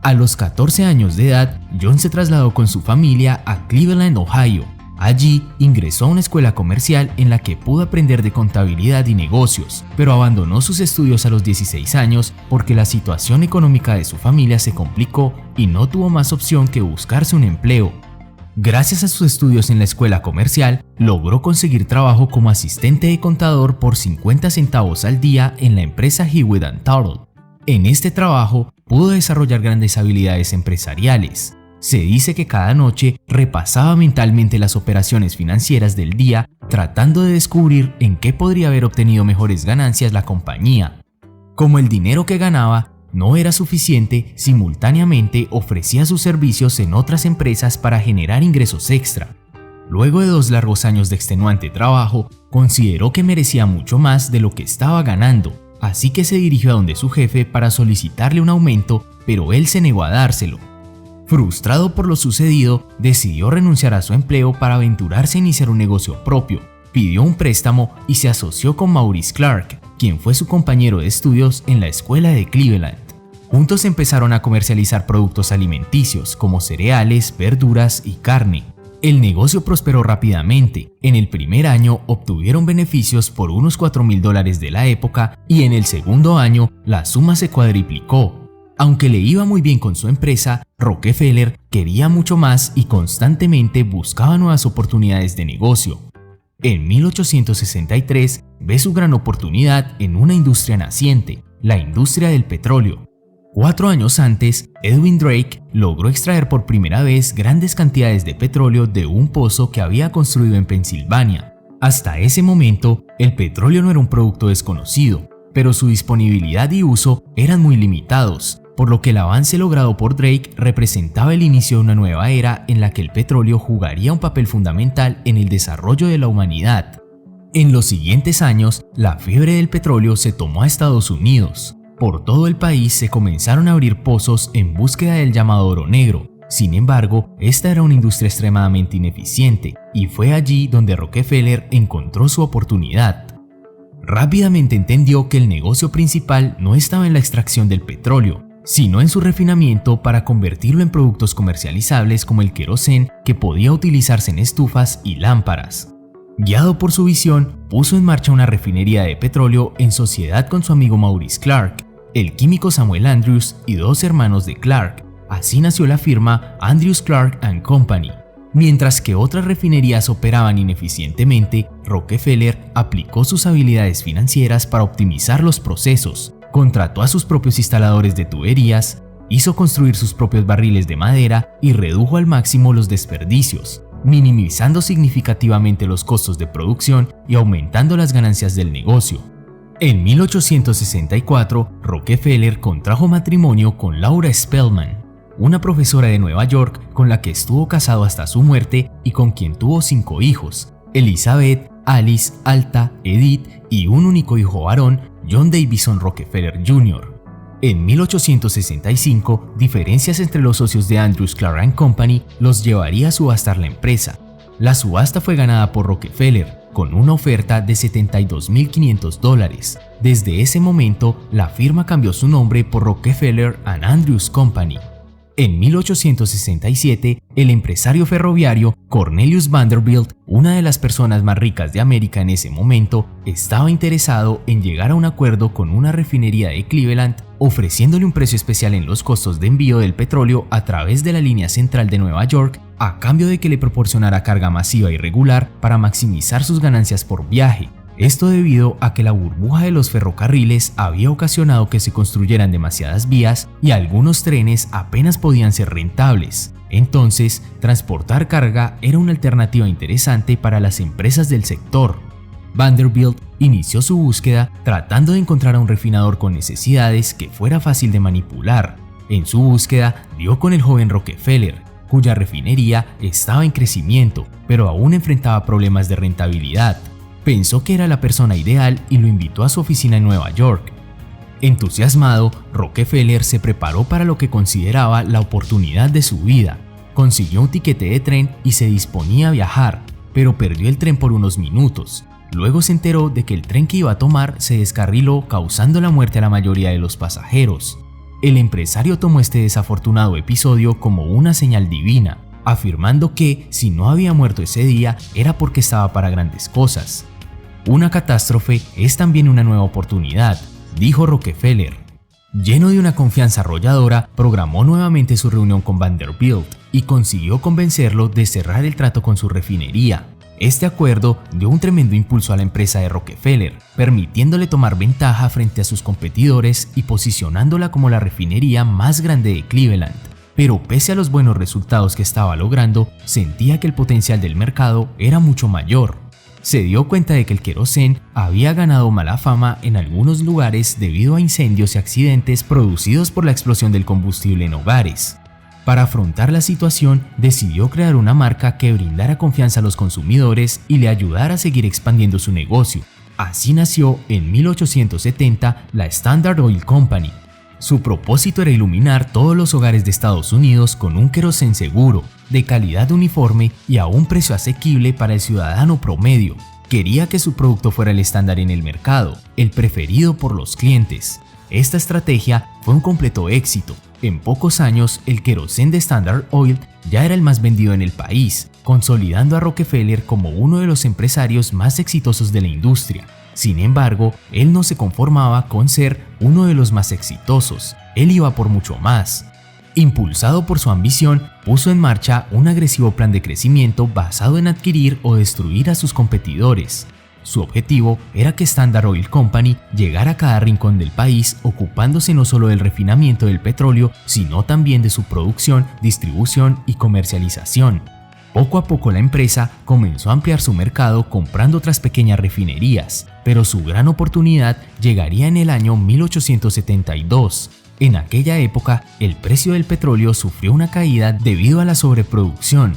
A los 14 años de edad, John se trasladó con su familia a Cleveland, Ohio. Allí ingresó a una escuela comercial en la que pudo aprender de contabilidad y negocios, pero abandonó sus estudios a los 16 años porque la situación económica de su familia se complicó y no tuvo más opción que buscarse un empleo. Gracias a sus estudios en la escuela comercial, logró conseguir trabajo como asistente de contador por 50 centavos al día en la empresa Hewitt & Tuttle. En este trabajo pudo desarrollar grandes habilidades empresariales. Se dice que cada noche repasaba mentalmente las operaciones financieras del día, tratando de descubrir en qué podría haber obtenido mejores ganancias la compañía. Como el dinero que ganaba no era suficiente, simultáneamente ofrecía sus servicios en otras empresas para generar ingresos extra. Luego de 2 largos años de extenuante trabajo, consideró que merecía mucho más de lo que estaba ganando, así que se dirigió a donde su jefe para solicitarle un aumento, pero él se negó a dárselo. Frustrado por lo sucedido, decidió renunciar a su empleo para aventurarse a iniciar un negocio propio. Pidió un préstamo y se asoció con Maurice Clark, quien fue su compañero de estudios en la escuela de Cleveland. Juntos empezaron a comercializar productos alimenticios como cereales, verduras y carne. El negocio prosperó rápidamente. En el primer año obtuvieron beneficios por unos $4,000 de la época y en el segundo año la suma se cuadriplicó. Aunque le iba muy bien con su empresa, Rockefeller quería mucho más y constantemente buscaba nuevas oportunidades de negocio. En 1863 ve su gran oportunidad en una industria naciente, la industria del petróleo. 4 años antes, Edwin Drake logró extraer por primera vez grandes cantidades de petróleo de un pozo que había construido en Pensilvania. Hasta ese momento, el petróleo no era un producto desconocido, pero su disponibilidad y uso eran muy limitados, por lo que el avance logrado por Drake representaba el inicio de una nueva era en la que el petróleo jugaría un papel fundamental en el desarrollo de la humanidad. En los siguientes años, la fiebre del petróleo se tomó a Estados Unidos. Por todo el país se comenzaron a abrir pozos en búsqueda del llamado oro negro. Sin embargo, esta era una industria extremadamente ineficiente y fue allí donde Rockefeller encontró su oportunidad. Rápidamente entendió que el negocio principal no estaba en la extracción del petróleo, sino en su refinamiento para convertirlo en productos comercializables como el querosén que podía utilizarse en estufas y lámparas. Guiado por su visión, puso en marcha una refinería de petróleo en sociedad con su amigo Maurice Clark, el químico Samuel Andrews y 2 hermanos de Clark. Así nació la firma Andrews Clark & Company. Mientras que otras refinerías operaban ineficientemente, Rockefeller aplicó sus habilidades financieras para optimizar los procesos, contrató a sus propios instaladores de tuberías, hizo construir sus propios barriles de madera y redujo al máximo los desperdicios, minimizando significativamente los costos de producción y aumentando las ganancias del negocio. En 1864, Rockefeller contrajo matrimonio con Laura Spellman, una profesora de Nueva York con la que estuvo casado hasta su muerte y con quien tuvo 5 hijos: Elizabeth, Alice, Alta, Edith y un único hijo varón, John Davison Rockefeller Jr. En 1865, diferencias entre los socios de Andrews Clark & Company los llevaría a subastar la empresa. La subasta fue ganada por Rockefeller con una oferta de $72,500. Desde ese momento, la firma cambió su nombre por Rockefeller & Andrews Company. En 1867, el empresario ferroviario Cornelius Vanderbilt, una de las personas más ricas de América en ese momento, estaba interesado en llegar a un acuerdo con una refinería de Cleveland, ofreciéndole un precio especial en los costos de envío del petróleo a través de la línea central de Nueva York, a cambio de que le proporcionara carga masiva y regular para maximizar sus ganancias por viaje. Esto debido a que la burbuja de los ferrocarriles había ocasionado que se construyeran demasiadas vías y algunos trenes apenas podían ser rentables. Entonces, transportar carga era una alternativa interesante para las empresas del sector. Vanderbilt inició su búsqueda tratando de encontrar a un refinador con necesidades que fuera fácil de manipular. En su búsqueda dio con el joven Rockefeller, cuya refinería estaba en crecimiento, pero aún enfrentaba problemas de rentabilidad. Pensó que era la persona ideal y lo invitó a su oficina en Nueva York. Entusiasmado, Rockefeller se preparó para lo que consideraba la oportunidad de su vida. Consiguió un tiquete de tren y se disponía a viajar, pero perdió el tren por unos minutos. Luego se enteró de que el tren que iba a tomar se descarriló, causando la muerte a la mayoría de los pasajeros. El empresario tomó este desafortunado episodio como una señal divina, afirmando que si no había muerto ese día era porque estaba para grandes cosas. Una catástrofe es también una nueva oportunidad, dijo Rockefeller. Lleno de una confianza arrolladora, programó nuevamente su reunión con Vanderbilt y consiguió convencerlo de cerrar el trato con su refinería. Este acuerdo dio un tremendo impulso a la empresa de Rockefeller, permitiéndole tomar ventaja frente a sus competidores y posicionándola como la refinería más grande de Cleveland. Pero pese a los buenos resultados que estaba logrando, sentía que el potencial del mercado era mucho mayor. Se dio cuenta de que el querosén había ganado mala fama en algunos lugares debido a incendios y accidentes producidos por la explosión del combustible en hogares. Para afrontar la situación, decidió crear una marca que brindara confianza a los consumidores y le ayudara a seguir expandiendo su negocio. Así nació en 1870 la Standard Oil Company. Su propósito era iluminar todos los hogares de Estados Unidos con un querosén seguro, de calidad uniforme y a un precio asequible para el ciudadano promedio. Quería que su producto fuera el estándar en el mercado, el preferido por los clientes. Esta estrategia fue un completo éxito. En pocos años, el querosén de Standard Oil ya era el más vendido en el país, consolidando a Rockefeller como uno de los empresarios más exitosos de la industria. Sin embargo, él no se conformaba con ser uno de los más exitosos, él iba por mucho más. Impulsado por su ambición, puso en marcha un agresivo plan de crecimiento basado en adquirir o destruir a sus competidores. Su objetivo era que Standard Oil Company llegara a cada rincón del país, ocupándose no solo del refinamiento del petróleo, sino también de su producción, distribución y comercialización. Poco a poco la empresa comenzó a ampliar su mercado comprando otras pequeñas refinerías, pero su gran oportunidad llegaría en el año 1872. En aquella época, el precio del petróleo sufrió una caída debido a la sobreproducción,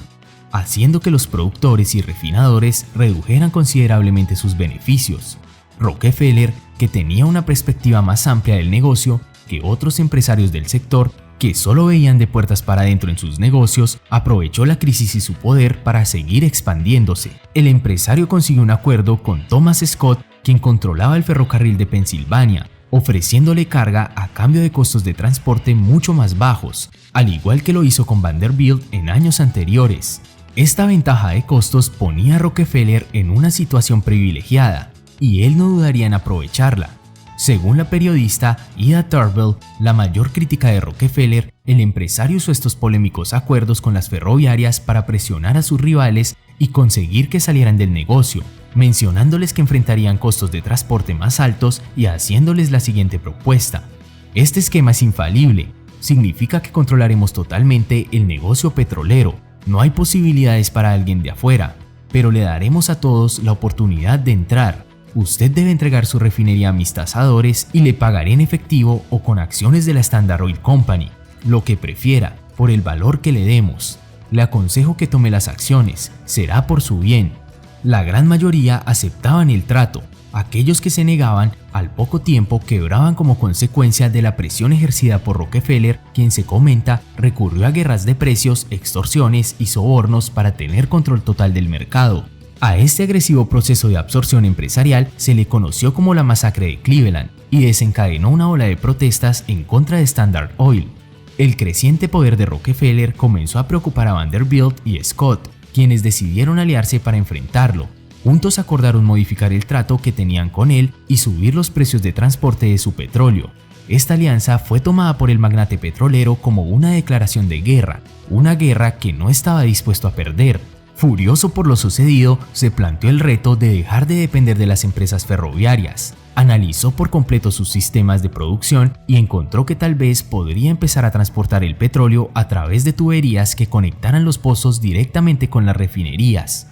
haciendo que los productores y refinadores redujeran considerablemente sus beneficios. Rockefeller, que tenía una perspectiva más amplia del negocio que otros empresarios del sector, que solo veían de puertas para adentro en sus negocios, aprovechó la crisis y su poder para seguir expandiéndose. El empresario consiguió un acuerdo con Thomas Scott, quien controlaba el ferrocarril de Pensilvania, ofreciéndole carga a cambio de costos de transporte mucho más bajos, al igual que lo hizo con Vanderbilt en años anteriores. Esta ventaja de costos ponía a Rockefeller en una situación privilegiada, y él no dudaría en aprovecharla. Según la periodista Ida Tarbell, la mayor crítica de Rockefeller, el empresario usó estos polémicos acuerdos con las ferroviarias para presionar a sus rivales y conseguir que salieran del negocio, mencionándoles que enfrentarían costos de transporte más altos y haciéndoles la siguiente propuesta. Este esquema es infalible, significa que controlaremos totalmente el negocio petrolero, no hay posibilidades para alguien de afuera, pero le daremos a todos la oportunidad de entrar. Usted debe entregar su refinería a mis tasadores y le pagaré en efectivo o con acciones de la Standard Oil Company, lo que prefiera, por el valor que le demos. Le aconsejo que tome las acciones, será por su bien. La gran mayoría aceptaban el trato. Aquellos que se negaban, al poco tiempo quebraban como consecuencia de la presión ejercida por Rockefeller, quien se comenta recurrió a guerras de precios, extorsiones y sobornos para tener control total del mercado. A este agresivo proceso de absorción empresarial se le conoció como la masacre de Cleveland y desencadenó una ola de protestas en contra de Standard Oil. El creciente poder de Rockefeller comenzó a preocupar a Vanderbilt y Scott, quienes decidieron aliarse para enfrentarlo. Juntos acordaron modificar el trato que tenían con él y subir los precios de transporte de su petróleo. Esta alianza fue tomada por el magnate petrolero como una declaración de guerra, una guerra que no estaba dispuesto a perder. Furioso por lo sucedido, se planteó el reto de dejar de depender de las empresas ferroviarias. Analizó por completo sus sistemas de producción y encontró que tal vez podría empezar a transportar el petróleo a través de tuberías que conectaran los pozos directamente con las refinerías.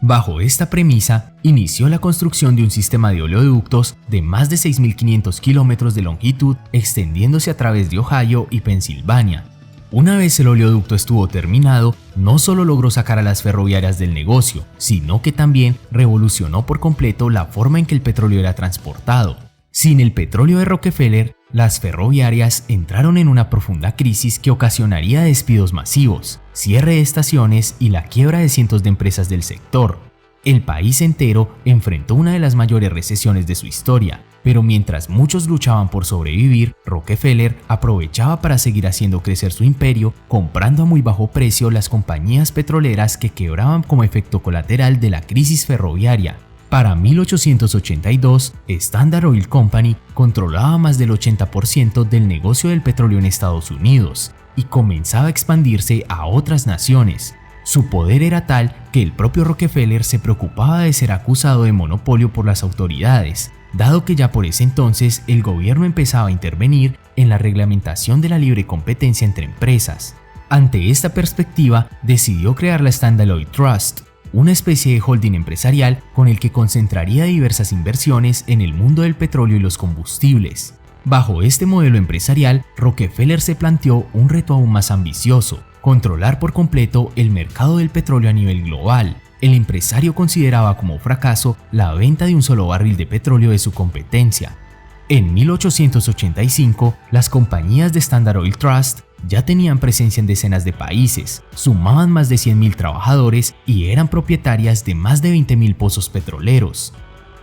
Bajo esta premisa, inició la construcción de un sistema de oleoductos de más de 6.500 kilómetros de longitud extendiéndose a través de Ohio y Pensilvania. Una vez el oleoducto estuvo terminado, no solo logró sacar a las ferroviarias del negocio, sino que también revolucionó por completo la forma en que el petróleo era transportado. Sin el petróleo de Rockefeller, las ferroviarias entraron en una profunda crisis que ocasionaría despidos masivos, cierre de estaciones y la quiebra de cientos de empresas del sector. El país entero enfrentó una de las mayores recesiones de su historia, pero mientras muchos luchaban por sobrevivir, Rockefeller aprovechaba para seguir haciendo crecer su imperio, comprando a muy bajo precio las compañías petroleras que quebraban como efecto colateral de la crisis ferroviaria. Para 1882, Standard Oil Company controlaba más del 80% del negocio del petróleo en Estados Unidos y comenzaba a expandirse a otras naciones. Su poder era tal que el propio Rockefeller se preocupaba de ser acusado de monopolio por las autoridades, dado que ya por ese entonces el gobierno empezaba a intervenir en la reglamentación de la libre competencia entre empresas. Ante esta perspectiva, decidió crear la Standard Oil Trust, una especie de holding empresarial con el que concentraría diversas inversiones en el mundo del petróleo y los combustibles. Bajo este modelo empresarial, Rockefeller se planteó un reto aún más ambicioso: controlar por completo el mercado del petróleo a nivel global. El empresario consideraba como fracaso la venta de un solo barril de petróleo de su competencia. En 1885, las compañías de Standard Oil Trust ya tenían presencia en decenas de países, sumaban más de 100.000 trabajadores y eran propietarias de más de 20.000 pozos petroleros.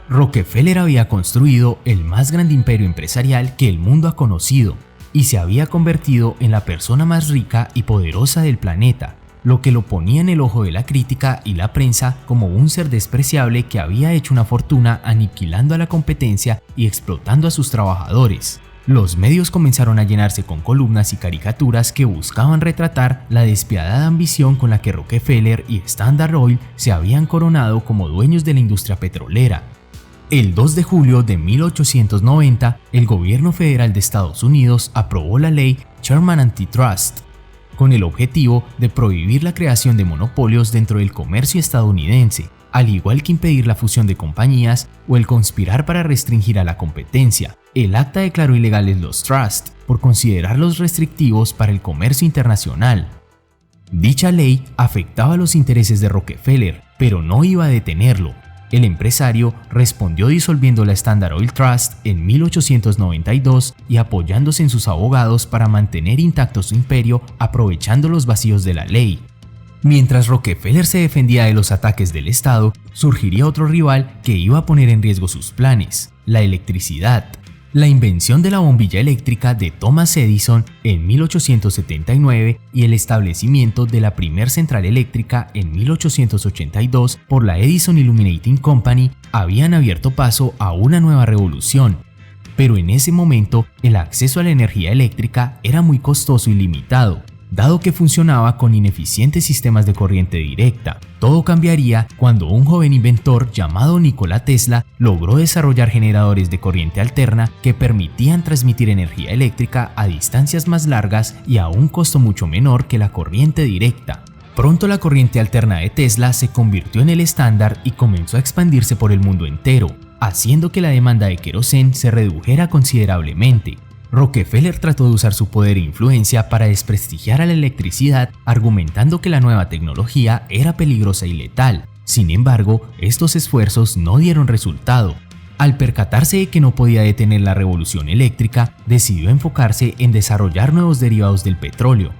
Rockefeller había construido el más grande imperio empresarial que el mundo ha conocido y se había convertido en la persona más rica y poderosa del planeta, lo que lo ponía en el ojo de la crítica y la prensa como un ser despreciable que había hecho una fortuna aniquilando a la competencia y explotando a sus trabajadores. Los medios comenzaron a llenarse con columnas y caricaturas que buscaban retratar la despiadada ambición con la que Rockefeller y Standard Oil se habían coronado como dueños de la industria petrolera. El 2 de julio de 1890, el gobierno federal de Estados Unidos aprobó la ley Sherman Antitrust, con el objetivo de prohibir la creación de monopolios dentro del comercio estadounidense, al igual que impedir la fusión de compañías o el conspirar para restringir a la competencia. El acta declaró ilegales los trusts por considerarlos restrictivos para el comercio internacional. Dicha ley afectaba los intereses de Rockefeller, pero no iba a detenerlo. El empresario respondió disolviendo la Standard Oil Trust en 1892 y apoyándose en sus abogados para mantener intacto su imperio, aprovechando los vacíos de la ley. Mientras Rockefeller se defendía de los ataques del Estado, surgiría otro rival que iba a poner en riesgo sus planes: la electricidad. La invención de la bombilla eléctrica de Thomas Edison en 1879 y el establecimiento de la primer central eléctrica en 1882 por la Edison Illuminating Company habían abierto paso a una nueva revolución. Pero en ese momento, el acceso a la energía eléctrica era muy costoso y limitado, dado que funcionaba con ineficientes sistemas de corriente directa. Todo cambiaría cuando un joven inventor llamado Nikola Tesla logró desarrollar generadores de corriente alterna que permitían transmitir energía eléctrica a distancias más largas y a un costo mucho menor que la corriente directa. Pronto la corriente alterna de Tesla se convirtió en el estándar y comenzó a expandirse por el mundo entero, haciendo que la demanda de queroseno se redujera considerablemente. Rockefeller trató de usar su poder e influencia para desprestigiar a la electricidad, argumentando que la nueva tecnología era peligrosa y letal. Sin embargo, estos esfuerzos no dieron resultado. Al percatarse de que no podía detener la revolución eléctrica, decidió enfocarse en desarrollar nuevos derivados del petróleo.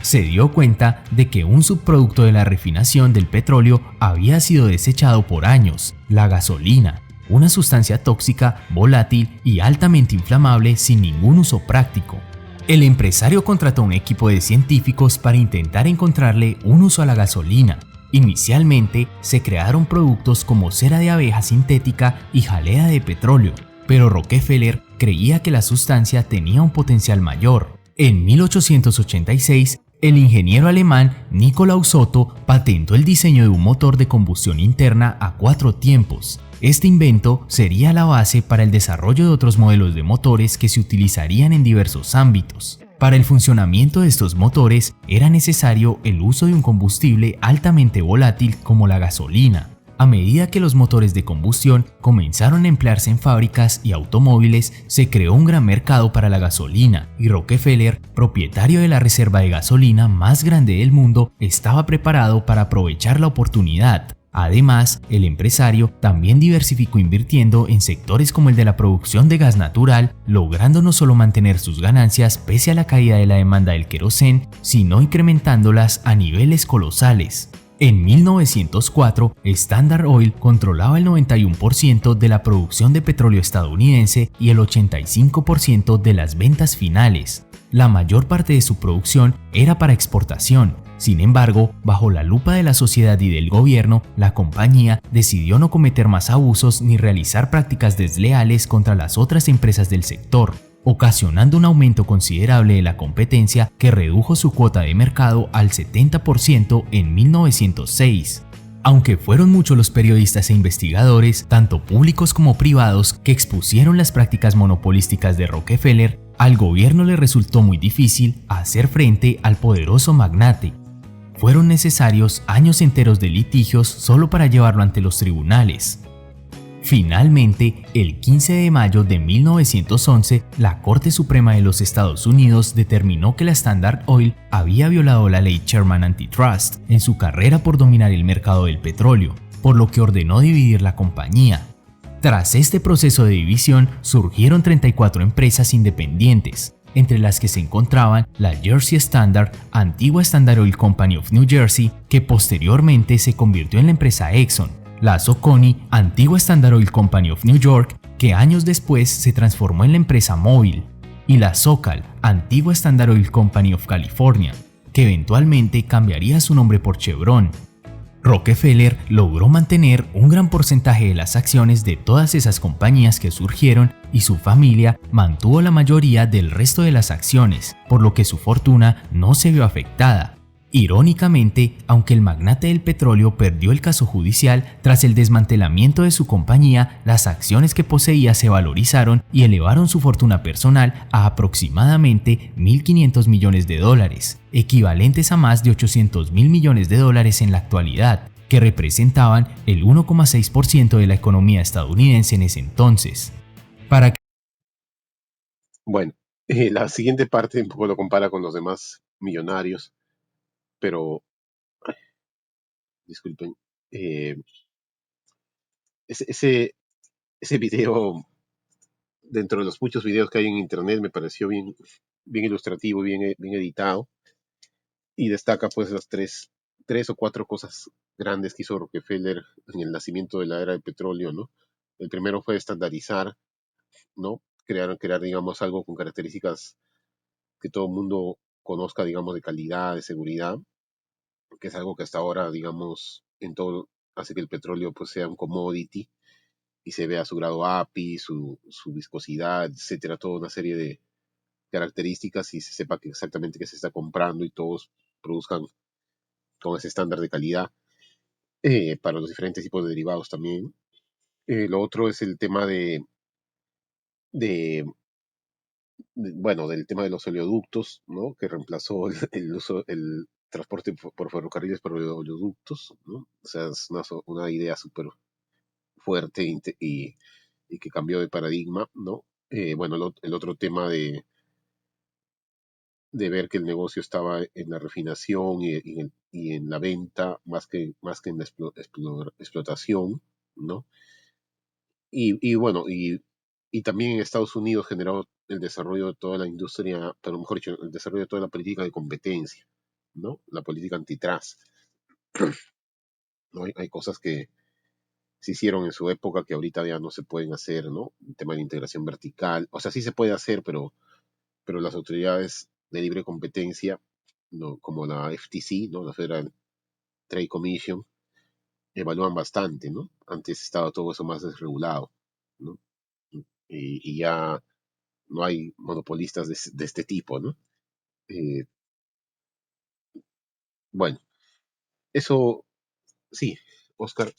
Se dio cuenta de que un subproducto de la refinación del petróleo había sido desechado por años: la gasolina, una sustancia tóxica, volátil y altamente inflamable sin ningún uso práctico. El empresario contrató un equipo de científicos para intentar encontrarle un uso a la gasolina. Inicialmente se crearon productos como cera de abeja sintética y jalea de petróleo, pero Rockefeller creía que la sustancia tenía un potencial mayor. En 1886, el ingeniero alemán Nikolaus Otto patentó el diseño de un motor de combustión interna a 4 tiempos. Este invento sería la base para el desarrollo de otros modelos de motores que se utilizarían en diversos ámbitos. Para el funcionamiento de estos motores era necesario el uso de un combustible altamente volátil como la gasolina. A medida que los motores de combustión comenzaron a emplearse en fábricas y automóviles, se creó un gran mercado para la gasolina y Rockefeller, propietario de la reserva de gasolina más grande del mundo, estaba preparado para aprovechar la oportunidad. Además, el empresario también diversificó invirtiendo en sectores como el de la producción de gas natural, logrando no solo mantener sus ganancias pese a la caída de la demanda del querosén, sino incrementándolas a niveles colosales. En 1904, Standard Oil controlaba el 91% de la producción de petróleo estadounidense y el 85% de las ventas finales. La mayor parte de su producción era para exportación. Sin embargo, bajo la lupa de la sociedad y del gobierno, la compañía decidió no cometer más abusos ni realizar prácticas desleales contra las otras empresas del sector, ocasionando un aumento considerable de la competencia que redujo su cuota de mercado al 70% en 1906. Aunque fueron muchos los periodistas e investigadores, tanto públicos como privados, que expusieron las prácticas monopolísticas de Rockefeller, al gobierno le resultó muy difícil hacer frente al poderoso magnate. Fueron necesarios años enteros de litigios solo para llevarlo ante los tribunales. Finalmente, el 15 de mayo de 1911, la Corte Suprema de los Estados Unidos determinó que la Standard Oil había violado la ley Sherman Antitrust en su carrera por dominar el mercado del petróleo, por lo que ordenó dividir la compañía. Tras este proceso de división, surgieron 34 empresas independientes, entre las que se encontraban la Jersey Standard, antigua Standard Oil Company of New Jersey, que posteriormente se convirtió en la empresa Exxon, la Socony, antigua Standard Oil Company of New York, que años después se transformó en la empresa Mobil, y la Socal, antigua Standard Oil Company of California, que eventualmente cambiaría su nombre por Chevron. Rockefeller logró mantener un gran porcentaje de las acciones de todas esas compañías que surgieron y su familia mantuvo la mayoría del resto de las acciones, por lo que su fortuna no se vio afectada. Irónicamente, aunque el magnate del petróleo perdió el caso judicial, tras el desmantelamiento de su compañía, las acciones que poseía se valorizaron y elevaron su fortuna personal a aproximadamente $1.500 millones, equivalentes a más de $800 mil millones en la actualidad, que representaban el 1,6% de la economía estadounidense en ese entonces. Bueno, la siguiente parte un poco lo compara con los demás millonarios, pero disculpen, eh, ese, ese, ese video, dentro de los muchos videos que hay en internet, me pareció bien ilustrativo, bien editado, y destaca pues las tres o cuatro cosas grandes que hizo Rockefeller en el nacimiento de la era del petróleo, ¿no? El primero fue estandarizar, ¿no? Crear, digamos, algo con características que todo el mundo conozca, digamos, de calidad, de seguridad, que es algo que hasta ahora, digamos, en todo hace que el petróleo pues sea un commodity y se vea su grado API, su viscosidad, etcétera, toda una serie de características y se sepa que exactamente qué se está comprando y todos produzcan con ese estándar de calidad para los diferentes tipos de derivados también. Lo otro es el tema de, bueno, del tema de los oleoductos, ¿no? Que reemplazó el transporte por ferrocarriles por oleoductos, ¿no? O sea, es una idea súper fuerte y que cambió de paradigma, ¿no? Bueno, el otro tema de ver que el negocio estaba en la refinación y en la venta más que en la explotación, ¿no? Y bueno, y también en Estados Unidos generó el desarrollo de toda la industria, pero mejor dicho, el desarrollo de toda la política de competencia, ¿no? La política antitrust, ¿no? Hay cosas que se hicieron en su época que ahorita ya no se pueden hacer, ¿no? El tema de la integración vertical, o sea, sí se puede hacer, pero las autoridades de libre competencia, ¿no? Como la FTC, ¿no? La Federal Trade Commission, evalúan bastante, ¿no? Antes estaba todo eso más desregulado, ¿no? Y ya no hay monopolistas de este tipo, ¿no? Eh, bueno, eso sí, Oscar.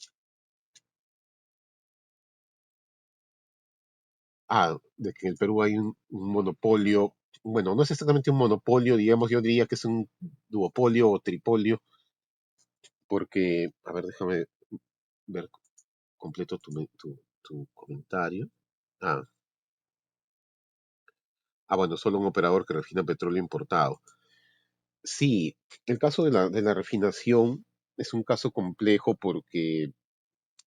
De que en el Perú hay un monopolio bueno, no es exactamente un monopolio, digamos, yo diría que es un duopolio o tripolio, porque, a ver, déjame ver completo tu comentario. Ah, bueno, solo un operador que refina petróleo importado. Sí, el caso de la refinación es un caso complejo porque,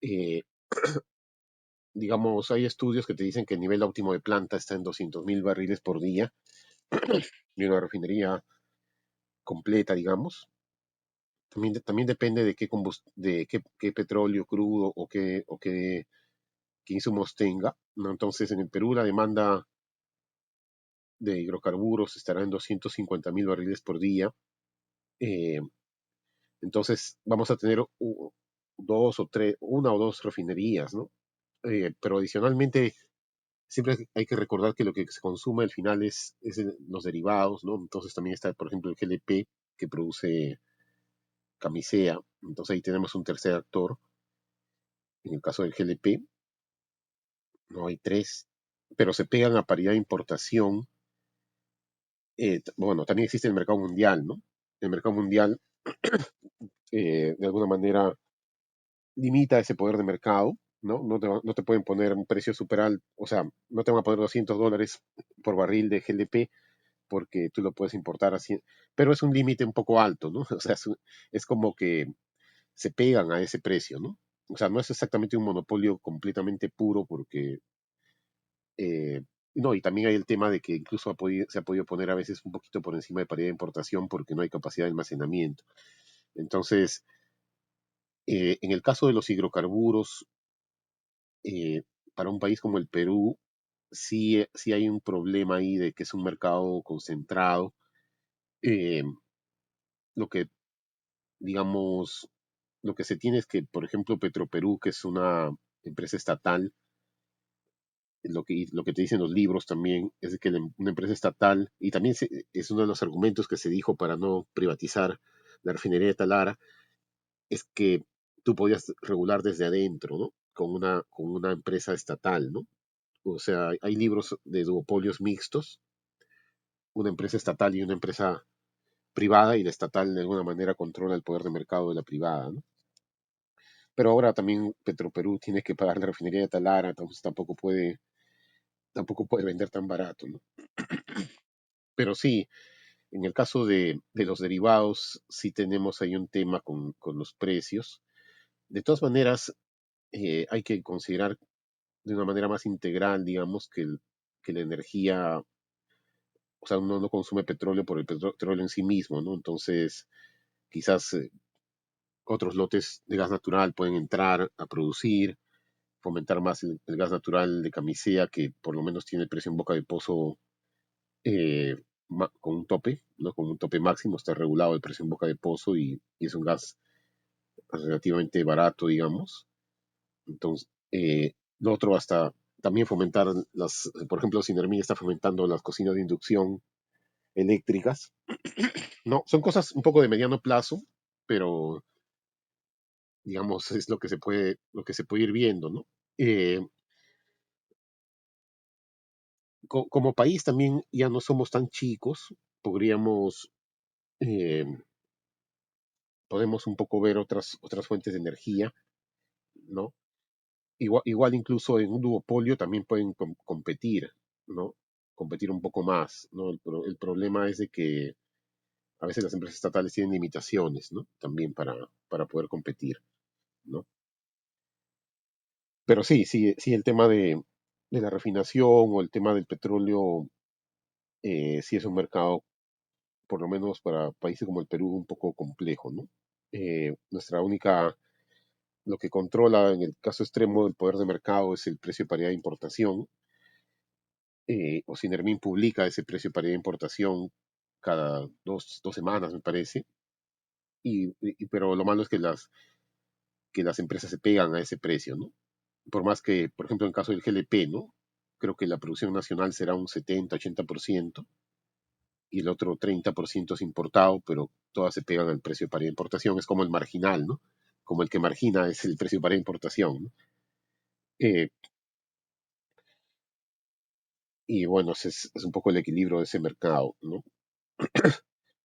eh, digamos, hay estudios que te dicen que el nivel óptimo de planta está en 200.000 barriles por día y una refinería completa, digamos. También depende de qué petróleo crudo o qué insumos tenga, ¿no? Entonces, en el Perú la demanda de hidrocarburos estará en 250.000 barriles por día. Eh, entonces, vamos a tener dos o tres, una o dos refinerías, ¿no? Pero adicionalmente, siempre hay que recordar que lo que se consume al final es los derivados, ¿no? Entonces también está, por ejemplo, el GLP que produce camisea. Entonces ahí tenemos un tercer actor. En el caso del GLP, no hay tres, pero se pegan a paridad de importación. Bueno, también existe el mercado mundial, ¿no? El mercado mundial, de alguna manera, limita ese poder de mercado, ¿no? No te pueden poner un precio super alto, o sea, no te van a poner $200 por barril de GLP porque tú lo puedes importar así, pero es un límite un poco alto, ¿no? O sea, es como que se pegan a ese precio, ¿no? O sea, no es exactamente un monopolio completamente puro porque, eh, no, y también hay el tema de que incluso se ha podido poner a veces un poquito por encima de paridad de importación porque no hay capacidad de almacenamiento. Entonces, en el caso de los hidrocarburos, eh, para un país como el Perú, sí hay un problema ahí de que es un mercado concentrado. Eh, lo que, digamos, lo que se tiene es que, por ejemplo, Petroperú, que es una empresa estatal, lo que te dicen los libros también es de que una empresa estatal, y también es uno de los argumentos que se dijo para no privatizar la refinería de Talara, es que tú podías regular desde adentro, ¿no? Con una empresa estatal, ¿no? O sea, hay libros de duopolios mixtos, una empresa estatal y una empresa privada, y la estatal de alguna manera controla el poder de mercado de la privada, ¿no? Pero ahora también Petroperú tiene que pagar la refinería de Talara, entonces tampoco puede vender tan barato, ¿no? Pero sí, en el caso de los derivados, sí tenemos ahí un tema con los precios. De todas maneras, hay que considerar de una manera más integral, digamos, que la energía, o sea, uno no consume petróleo por el petróleo en sí mismo, ¿no? Entonces, quizás otros lotes de gas natural pueden entrar a producir, fomentar más el gas natural de camisea, que por lo menos tiene el precio en boca de pozo, eh, con un tope, ¿no? Con un tope máximo, está regulado el precio en boca de pozo y es un gas relativamente barato, digamos. Entonces, lo otro hasta también fomentar por ejemplo, Sinermin está fomentando las cocinas de inducción eléctricas, ¿no? Son cosas un poco de mediano plazo, pero digamos es lo que se puede ir viendo, ¿no? Eh, como país también ya no somos tan chicos, podríamos, eh, podemos un poco ver otras fuentes de energía, ¿no? Igual incluso en un duopolio también pueden competir, ¿no? Competir un poco más, ¿no? El problema es de que a veces las empresas estatales tienen limitaciones, ¿no? También para poder competir, ¿no? Pero sí, sí, sí, el tema de la refinación o el tema del petróleo, sí es un mercado, por lo menos para países como el Perú, un poco complejo, ¿no? Nuestra única, lo que controla en el caso extremo del poder de mercado es el precio de paridad de importación. O Sinermin publica ese precio de paridad de importación cada dos semanas, me parece. Pero lo malo es que las empresas se pegan a ese precio, ¿no? Por más que, por ejemplo, en el caso del GLP, ¿no? Creo que la producción nacional será un 70-80% y el otro 30% es importado, pero todas se pegan al precio de paridad de importación. Es como el marginal, ¿no? Como el que margina es el precio de paridad de importación, ¿no? Eh, Y bueno, ese es un poco el equilibrio de ese mercado, ¿no?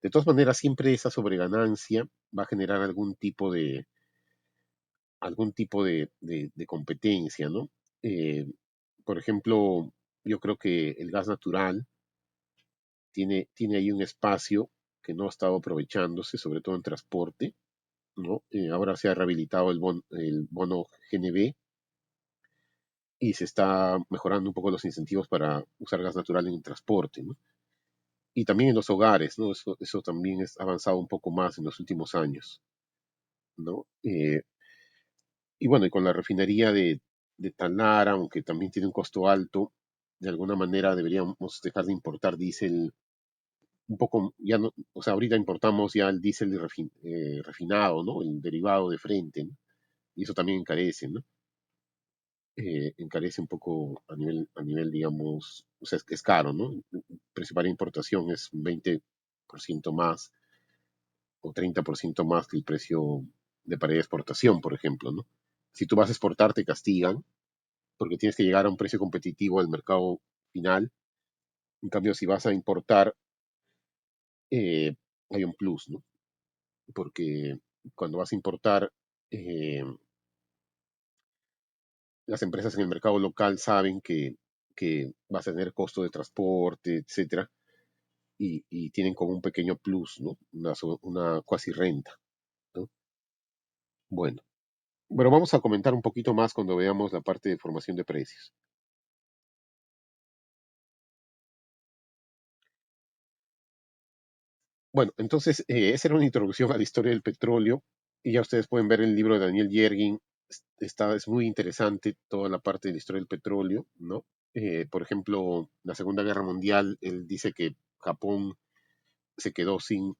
De todas maneras, siempre esa sobreganancia va a generar algún tipo de competencia, ¿no? Eh, por ejemplo, yo creo que el gas natural tiene ahí un espacio que no ha estado aprovechándose, sobre todo en transporte, ¿no? Ahora se ha rehabilitado el bono GNB y se está mejorando un poco los incentivos para usar gas natural en el transporte, ¿no? Y también en los hogares, ¿no? Eso también ha avanzado un poco más en los últimos años, ¿no? Y bueno, y con la refinería de Tanara, aunque también tiene un costo alto, de alguna manera deberíamos dejar de importar diésel un poco, ya no, o sea, ahorita importamos ya el diésel refinado, ¿no? El derivado de frente, ¿no? Y eso también encarece, ¿no? Encarece un poco a nivel, digamos, o sea, es caro, ¿no? El precio para importación es un 20% más o 30% más que el precio de pared de exportación, por ejemplo, ¿no? Si tú vas a exportar, te castigan porque tienes que llegar a un precio competitivo al mercado final. En cambio, si vas a importar, eh, hay un plus, ¿no? Porque cuando vas a importar, eh, las empresas en el mercado local saben que vas a tener costo de transporte, etcétera, y tienen como un pequeño plus, ¿no? Una cuasi renta, ¿no? Bueno, pero vamos a comentar un poquito más cuando veamos la parte de formación de precios. Bueno, entonces, esa era una introducción a la historia del petróleo, y ya ustedes pueden ver el libro de Daniel Yergin. Es muy interesante toda la parte de la historia del petróleo, ¿no? Por ejemplo, la Segunda Guerra Mundial, él dice que Japón se quedó sin,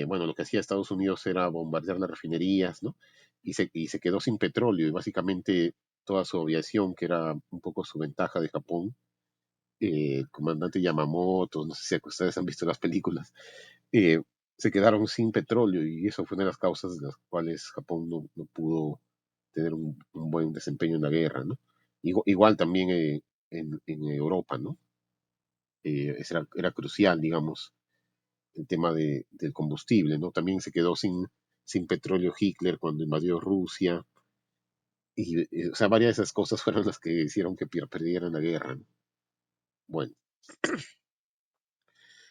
bueno, lo que hacía Estados Unidos era bombardear las refinerías, ¿no? Y se quedó sin petróleo, y básicamente toda su aviación, que era un poco su ventaja de Japón, el comandante Yamamoto, no sé si ustedes han visto las películas, eh, se quedaron sin petróleo, y eso fue una de las causas de las cuales Japón no pudo tener un buen desempeño en la guerra, ¿no? Igual también en Europa, ¿no? Eso era crucial, digamos, el tema del combustible, ¿no? También se quedó sin petróleo Hitler cuando invadió Rusia, y, o sea, varias de esas cosas fueron las que hicieron que perdieran la guerra, ¿no? Bueno,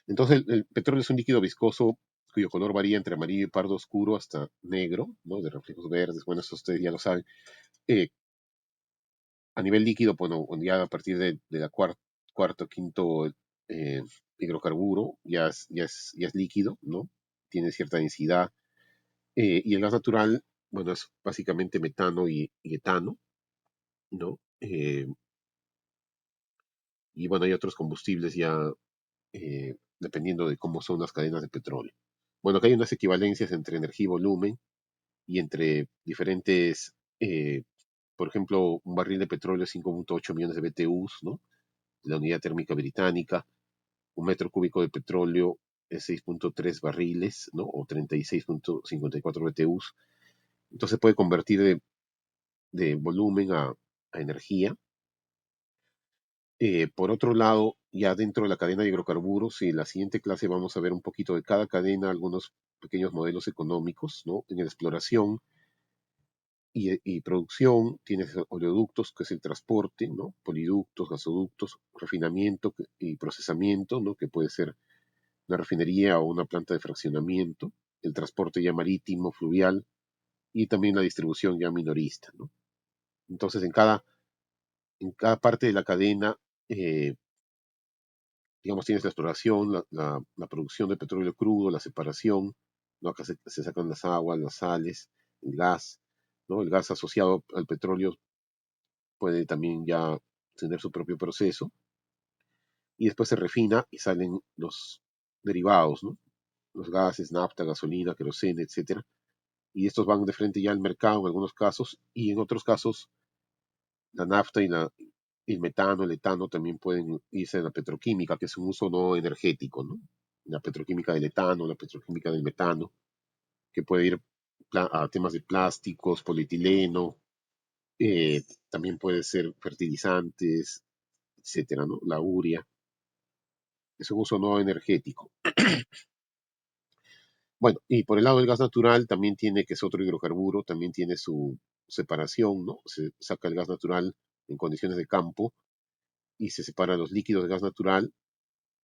entonces el petróleo es un líquido viscoso cuyo color varía entre amarillo y pardo oscuro hasta negro, ¿no? De reflejos verdes. Bueno, eso ustedes ya lo saben. Eh, a nivel líquido, bueno, ya a partir de la cuarto, quinto eh, hidrocarburo, ya es líquido, ¿no? Tiene cierta densidad. Y el gas natural, bueno, es básicamente metano y etano, ¿no? Y bueno, hay otros combustibles ya, dependiendo de cómo son las cadenas de petróleo. Bueno, acá hay unas equivalencias entre energía y volumen, y entre diferentes, por ejemplo, un barril de petróleo es 5.8 millones de BTUs, ¿no? La unidad térmica británica. Un metro cúbico de petróleo es 6.3 barriles, ¿no? O 36.54 BTUs. Entonces puede convertir de volumen a energía. Por otro lado, ya dentro de la cadena de hidrocarburos, en la siguiente clase vamos a ver un poquito de cada cadena, algunos pequeños modelos económicos, ¿no? En la exploración y producción tienes oleoductos, que es el transporte, ¿no? Poliductos, gasoductos, refinamiento y procesamiento, ¿no? Que puede ser una refinería o una planta de fraccionamiento, el transporte ya marítimo, fluvial, y también la distribución ya minorista, ¿no? Entonces, en cada parte de la cadena, eh, digamos, tienes la exploración, la producción de petróleo crudo, la separación, ¿no? Acá se sacan las aguas, las sales, el gas, ¿no? El gas asociado al petróleo puede también ya tener su propio proceso, y después se refina y salen los derivados, ¿no? Los gases, nafta, gasolina, querosene, etcétera. Y estos van de frente ya al mercado en algunos casos, y en otros casos la nafta y el metano, el etano también pueden irse a la petroquímica, que es un uso no energético, ¿no? La petroquímica del etano, la petroquímica del metano, que puede ir a temas de plásticos, polietileno, también puede ser fertilizantes, etcétera, ¿no? La urea. Es un uso no energético. Bueno, y por el lado del gas natural también tiene, que es otro hidrocarburo, también tiene su separación, ¿no? Se saca el gas natural en condiciones de campo y se separa los líquidos de gas natural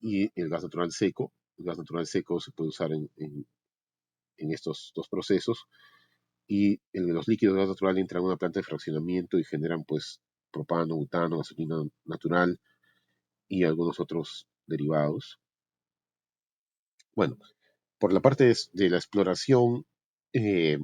y el gas natural seco. El gas natural seco se puede usar en estos dos procesos y los líquidos de gas natural entran a una planta de fraccionamiento y generan pues propano, butano, gasolina natural y algunos otros derivados. Bueno, por la parte de la exploración, eh,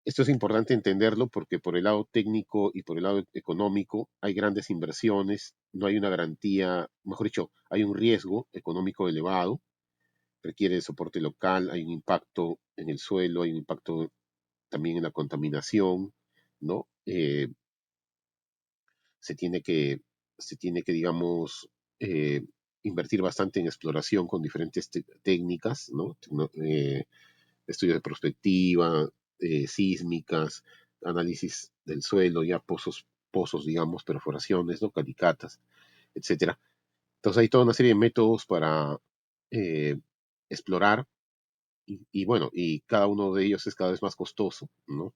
esto es importante entenderlo porque por el lado técnico y por el lado económico hay grandes inversiones, no hay una garantía, mejor dicho, hay un riesgo económico elevado, requiere soporte local, hay un impacto en el suelo, hay un impacto también en la contaminación, ¿no? Se tiene que, digamos, eh, invertir bastante en exploración con diferentes técnicas, ¿no? Estudios de prospectiva, sísmicas, análisis del suelo, ya pozos, digamos, perforaciones, ¿no? Calicatas, etcétera. Entonces hay toda una serie de métodos para eh, explorar y bueno, y cada uno de ellos es cada vez más costoso, ¿no?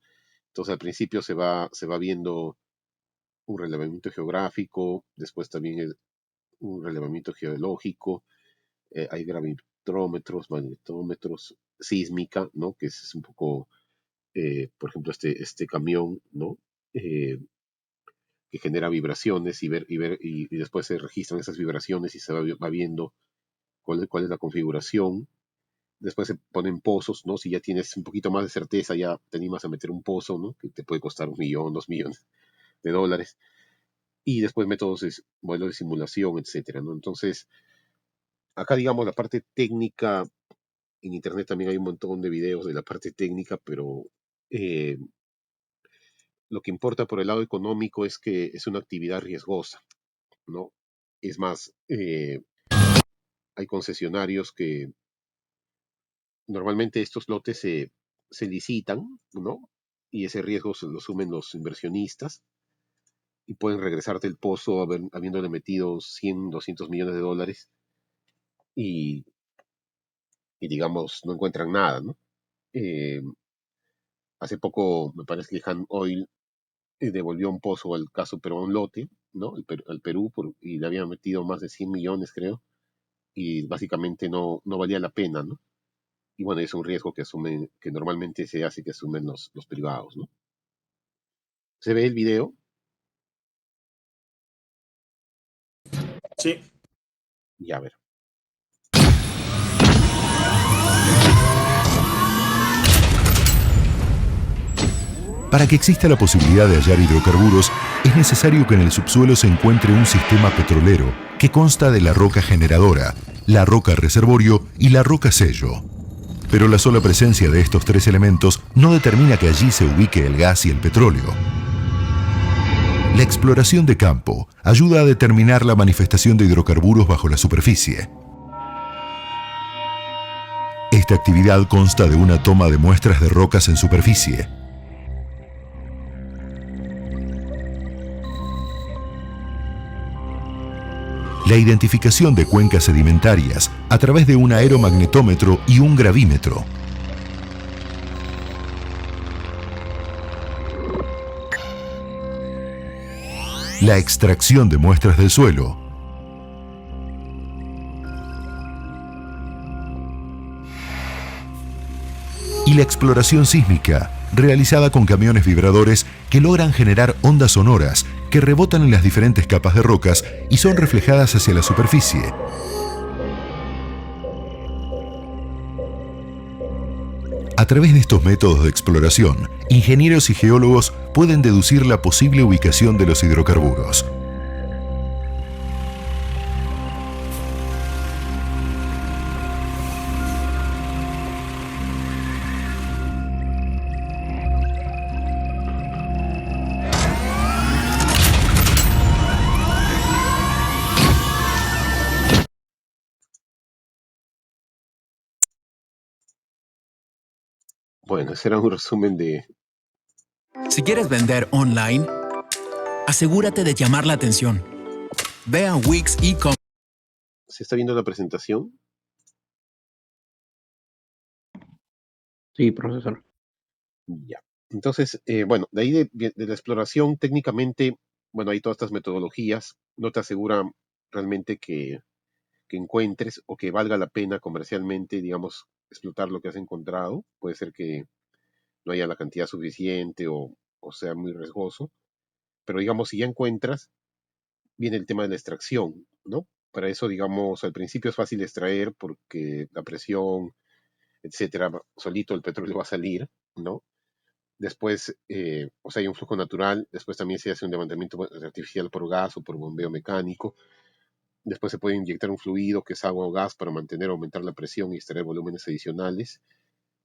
Entonces al principio se va viendo un relevamiento geográfico, después también un relevamiento geológico, hay gravitrómetros, magnetómetros, sísmica, ¿no? Que es un poco, por ejemplo, este camión, ¿no? Que genera vibraciones y después se registran esas vibraciones y se va viendo cuál es la configuración. Después se ponen pozos, ¿no? Si ya tienes un poquito más de certeza, ya te animas a meter un pozo, ¿no? Que te puede costar 1 millón, 2 millones de dólares. Y después modelos de simulación, etcétera, ¿no? Entonces, acá digamos la parte técnica, en internet también hay un montón de videos de la parte técnica, pero eh, lo que importa por el lado económico es que es una actividad riesgosa, ¿no? Es más, hay concesionarios que normalmente estos lotes se licitan, ¿no? Y ese riesgo se lo asumen los inversionistas y pueden regresarte el pozo habiéndole metido 100, 200 millones de dólares y, digamos, no encuentran nada, ¿no? Eh, Hace poco, me parece que Han Oil devolvió un pozo al caso, pero a un lote, ¿no? Al Perú, y le habían metido más de 100 millones, creo, y básicamente no valía la pena, ¿no? Y bueno, es un riesgo que normalmente se hace que asumen los privados, ¿no? ¿Se ve el video? Sí. Ya, a ver. Para que exista la posibilidad de hallar hidrocarburos, es necesario que en el subsuelo se encuentre un sistema petrolero que consta de la roca generadora, la roca reservorio y la roca sello. Pero la sola presencia de estos tres elementos no determina que allí se ubique el gas y el petróleo. La exploración de campo ayuda a determinar la manifestación de hidrocarburos bajo la superficie. Esta actividad consta de una toma de muestras de rocas en superficie, la identificación de cuencas sedimentarias a través de un aeromagnetómetro y un gravímetro, la extracción de muestras del suelo, y la exploración sísmica, realizada con camiones vibradores que logran generar ondas sonoras que rebotan en las diferentes capas de rocas y son reflejadas hacia la superficie. A través de estos métodos de exploración, ingenieros y geólogos pueden deducir la posible ubicación de los hidrocarburos. Bueno, ese era un resumen de... Si quieres vender online, asegúrate de llamar la atención. Ve a Wix e-commerce. ¿Se está viendo la presentación? Sí, profesor. Ya. Entonces, bueno, de ahí de la exploración, técnicamente, bueno, hay todas estas metodologías, no te aseguran realmente que encuentres o que valga la pena comercialmente, digamos, explotar lo que has encontrado. Puede ser que no haya la cantidad suficiente o sea muy riesgoso, pero digamos, si ya encuentras, viene el tema de la extracción, ¿no? Para eso, digamos, al principio es fácil extraer porque la presión, etcétera, solito el petróleo va a salir, ¿no? Después, o sea, hay un flujo natural, después también se hace un levantamiento artificial por gas o por bombeo mecánico, después se puede inyectar un fluido que es agua o gas para mantener o aumentar la presión y extraer volúmenes adicionales,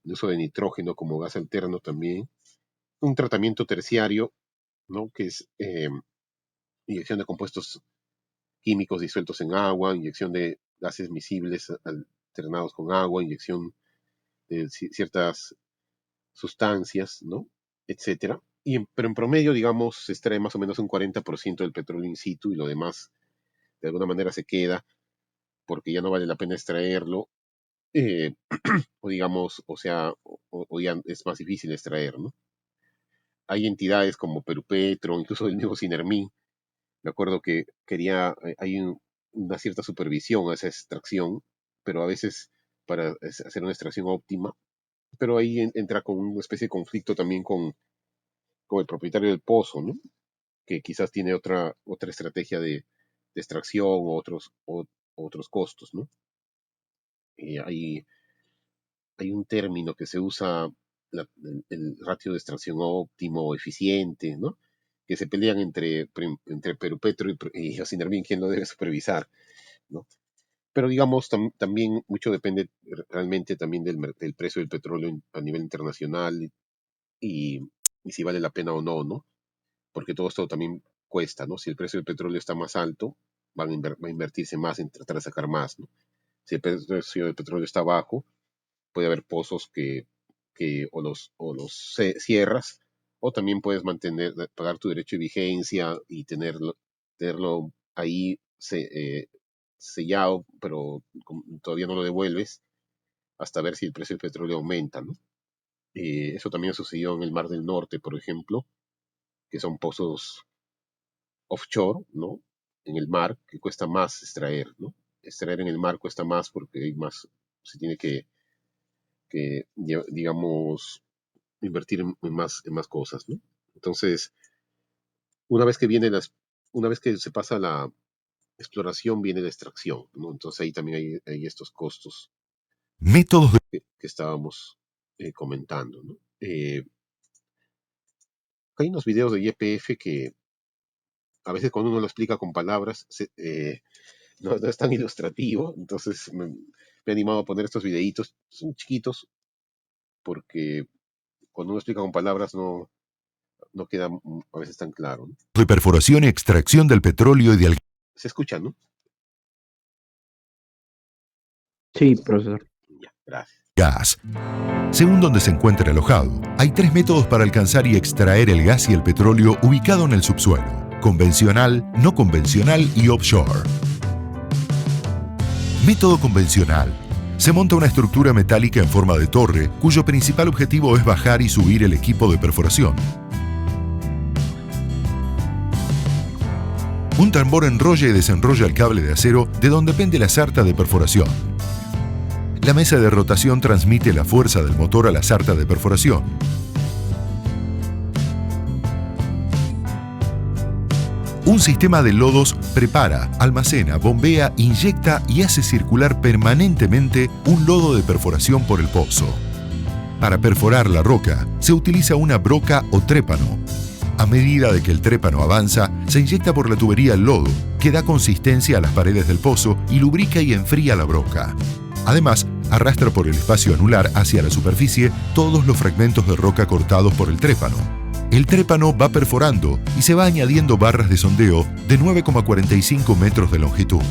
el uso de nitrógeno como gas alterno también, un tratamiento terciario, ¿no? Que es inyección de compuestos químicos disueltos en agua, inyección de gases miscibles alternados con agua, inyección de ciertas sustancias, ¿no? Etcétera. Pero en promedio, digamos, se extrae más o menos un 40% del petróleo in situ y lo demás de alguna manera se queda porque ya no vale la pena extraerlo, o digamos, o sea, o ya es más difícil extraer, ¿no? Hay entidades como Perupetro, incluso el mismo Sinermin, me acuerdo que hay una cierta supervisión a esa extracción, pero a veces para hacer una extracción óptima, pero ahí entra con una especie de conflicto también con el propietario del pozo, ¿no? Que quizás tiene otra estrategia de extracción o otros costos, ¿no? Hay un término que se usa, el ratio de extracción óptimo o eficiente, ¿no? Que se pelean entre Perupetro y Sinermin quién lo debe supervisar, ¿no? Pero digamos, también mucho depende realmente también del precio del petróleo a nivel internacional y si vale la pena o no, ¿no? Porque todo esto también cuesta, ¿no? Si el precio del petróleo está más alto, va a invertirse más en tratar de sacar más, ¿no? Si el precio del petróleo está bajo, puede haber pozos que o los cierras, o también puedes pagar tu derecho de vigencia y tenerlo ahí sellado, pero todavía no lo devuelves hasta ver si el precio del petróleo aumenta, ¿no? Eso también sucedió en el Mar del Norte, por ejemplo, que son pozos offshore, ¿no? En el mar, que cuesta más extraer, ¿no? Extraer en el mar cuesta más porque hay más, se tiene que digamos, invertir en más cosas, ¿no? Entonces, una vez que se pasa la exploración, viene la extracción, ¿no? Entonces ahí también hay estos costos Métodos que estábamos comentando, ¿no? Hay unos videos de YPF que a veces cuando uno lo explica con palabras no es tan ilustrativo, entonces me he animado a poner estos videitos, son chiquitos, porque cuando uno explica con palabras no queda a veces tan claro, ¿no? de perforación y extracción del petróleo y de Se escucha, ¿no? Sí, profesor. Ya, gracias. gas. Según donde se encuentre alojado, hay 3 métodos para alcanzar y extraer el gas y el petróleo ubicado en el subsuelo: convencional, no convencional y offshore. Método convencional. Se monta una estructura metálica en forma de torre, cuyo principal objetivo es bajar y subir el equipo de perforación. Un tambor enrolla y desenrolla el cable de acero de donde pende la sarta de perforación. La mesa de rotación transmite la fuerza del motor a la sarta de perforación. Un sistema de lodos prepara, almacena, bombea, inyecta y hace circular permanentemente un lodo de perforación por el pozo. Para perforar la roca, se utiliza una broca o trépano. A medida de que el trépano avanza, se inyecta por la tubería el lodo, que da consistencia a las paredes del pozo y lubrica y enfría la broca. Además, arrastra por el espacio anular hacia la superficie todos los fragmentos de roca cortados por el trépano. El trépano va perforando y se va añadiendo barras de sondeo de 9,45 metros de longitud.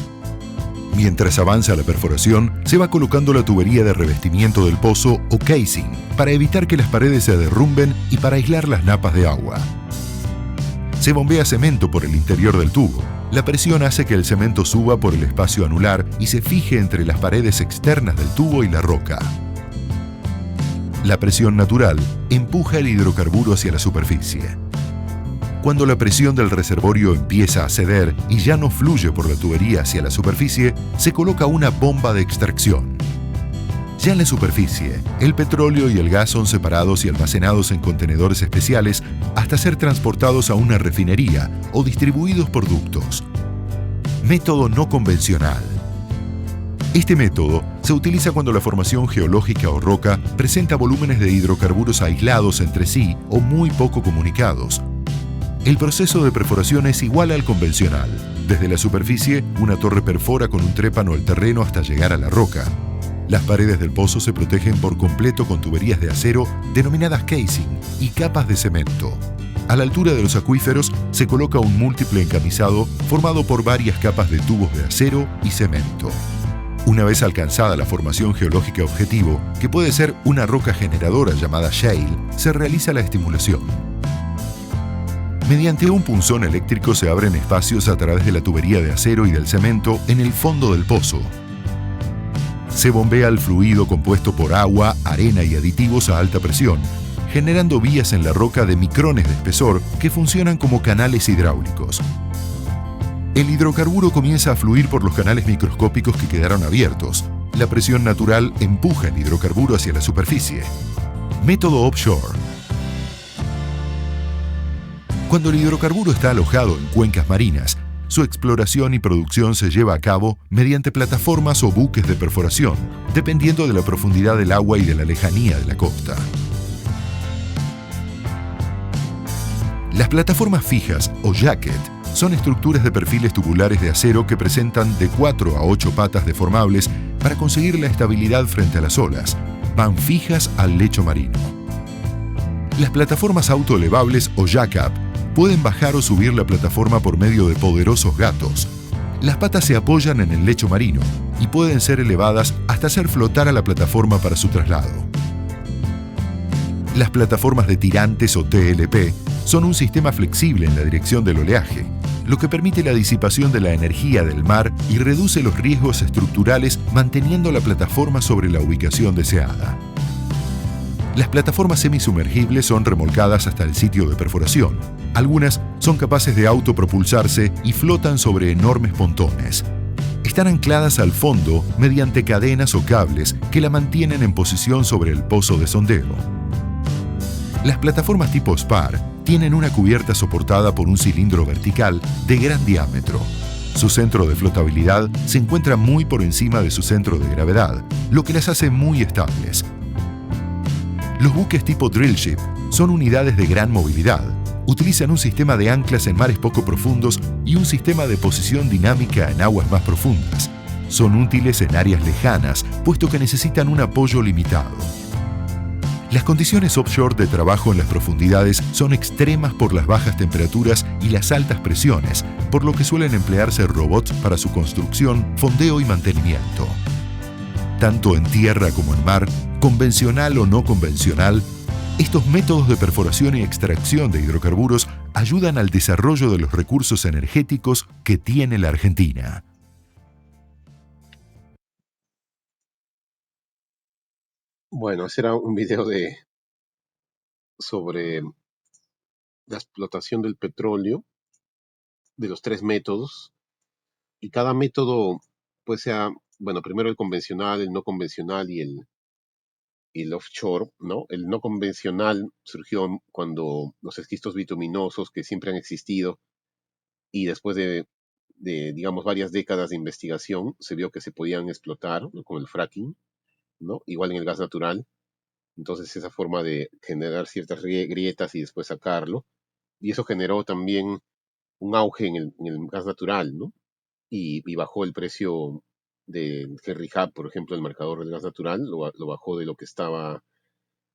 Mientras avanza la perforación, se va colocando la tubería de revestimiento del pozo o casing para evitar que las paredes se derrumben y para aislar las napas de agua. Se bombea cemento por el interior del tubo. La presión hace que el cemento suba por el espacio anular y se fije entre las paredes externas del tubo y la roca. La presión natural empuja el hidrocarburo hacia la superficie. Cuando la presión del reservorio empieza a ceder y ya no fluye por la tubería hacia la superficie, se coloca una bomba de extracción. Ya en la superficie, el petróleo y el gas son separados y almacenados en contenedores especiales hasta ser transportados a una refinería o distribuidos por ductos. Método no convencional. Este método se utiliza cuando la formación geológica o roca presenta volúmenes de hidrocarburos aislados entre sí o muy poco comunicados. El proceso de perforación es igual al convencional. Desde la superficie, una torre perfora con un trépano el terreno hasta llegar a la roca. Las paredes del pozo se protegen por completo con tuberías de acero denominadas casing y capas de cemento. A la altura de los acuíferos se coloca un múltiple encamisado formado por varias capas de tubos de acero y cemento. Una vez alcanzada la formación geológica objetivo, que puede ser una roca generadora llamada shale, se realiza la estimulación. Mediante un punzón eléctrico se abren espacios a través de la tubería de acero y del cemento en el fondo del pozo. Se bombea el fluido compuesto por agua, arena y aditivos a alta presión, generando vías en la roca de micrones de espesor que funcionan como canales hidráulicos. El hidrocarburo comienza a fluir por los canales microscópicos que quedaron abiertos. La presión natural empuja el hidrocarburo hacia la superficie. Método offshore. Cuando el hidrocarburo está alojado en cuencas marinas, su exploración y producción se lleva a cabo mediante plataformas o buques de perforación, dependiendo de la profundidad del agua y de la lejanía de la costa. Las plataformas fijas o jacket son estructuras de perfiles tubulares de acero que presentan de 4 a 8 patas deformables para conseguir la estabilidad frente a las olas. Van fijas al lecho marino. Las plataformas autoelevables o jack-up pueden bajar o subir la plataforma por medio de poderosos gatos. Las patas se apoyan en el lecho marino y pueden ser elevadas hasta hacer flotar a la plataforma para su traslado. Las plataformas de tirantes o TLP son un sistema flexible en la dirección del oleaje, lo que permite la disipación de la energía del mar y reduce los riesgos estructurales manteniendo la plataforma sobre la ubicación deseada. Las plataformas semisumergibles son remolcadas hasta el sitio de perforación. Algunas son capaces de autopropulsarse y flotan sobre enormes pontones. Están ancladas al fondo mediante cadenas o cables que la mantienen en posición sobre el pozo de sondeo. Las plataformas tipo spar tienen una cubierta soportada por un cilindro vertical de gran diámetro. Su centro de flotabilidad se encuentra muy por encima de su centro de gravedad, lo que las hace muy estables. Los buques tipo drillship son unidades de gran movilidad. Utilizan un sistema de anclas en mares poco profundos y un sistema de posición dinámica en aguas más profundas. Son útiles en áreas lejanas, puesto que necesitan un apoyo limitado. Las condiciones offshore de trabajo en las profundidades son extremas por las bajas temperaturas y las altas presiones, por lo que suelen emplearse robots para su construcción, fondeo y mantenimiento. Tanto en tierra como en mar, convencional o no convencional, estos métodos de perforación y extracción de hidrocarburos ayudan al desarrollo de los recursos energéticos que tiene la Argentina. Bueno, ese era un video sobre la explotación del petróleo, de los 3 métodos, y cada método, pues sea, bueno, primero el convencional, el no convencional y el offshore, ¿no? El no convencional surgió cuando los esquistos bituminosos que siempre han existido y después de digamos, varias décadas de investigación, se vio que se podían explotar, ¿no? Con el fracking, ¿no? Igual en el gas natural. Entonces esa forma de generar ciertas grietas y después sacarlo. Y eso generó también un auge en el gas natural, ¿no? Y bajó el precio del Henry Hub, por ejemplo, el marcador del gas natural, lo bajó de lo que estaba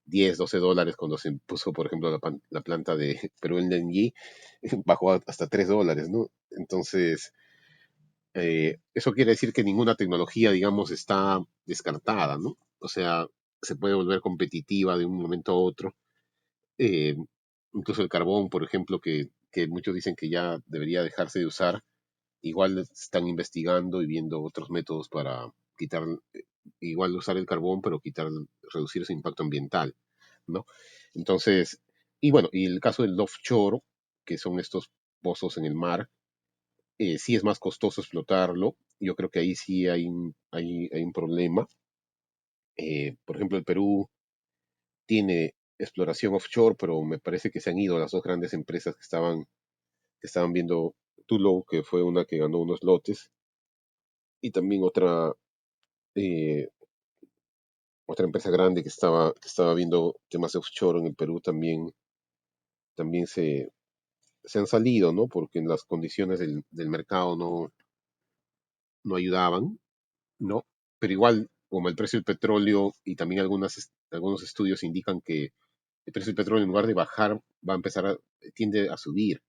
$10, $12 cuando se puso, por ejemplo, la planta de Perú LNG, bajó hasta $3, ¿no? Entonces, eso quiere decir que ninguna tecnología, digamos, está descartada, ¿no? O sea, se puede volver competitiva de un momento a otro. Eh, Incluso el carbón, por ejemplo, que que muchos dicen que ya debería dejarse de usar, igual están investigando y viendo otros métodos para quitar, igual usar el carbón, pero reducir su impacto ambiental, ¿no? Entonces, y bueno, y el caso del offshore, que son estos pozos en el mar, sí es más costoso explotarlo. Yo creo que ahí sí hay un problema. Por ejemplo, el Perú tiene exploración offshore, pero me parece que se han ido las dos grandes empresas que estaban viendo Tullow, que fue una que ganó unos lotes, y también otra empresa grande que estaba viendo temas de offshore en el Perú también se han salido, ¿no? Porque en las condiciones del mercado no ayudaban, ¿no? Pero igual, como el precio del petróleo y también algunos estudios indican que el precio del petróleo en lugar de bajar va a tiende a subir,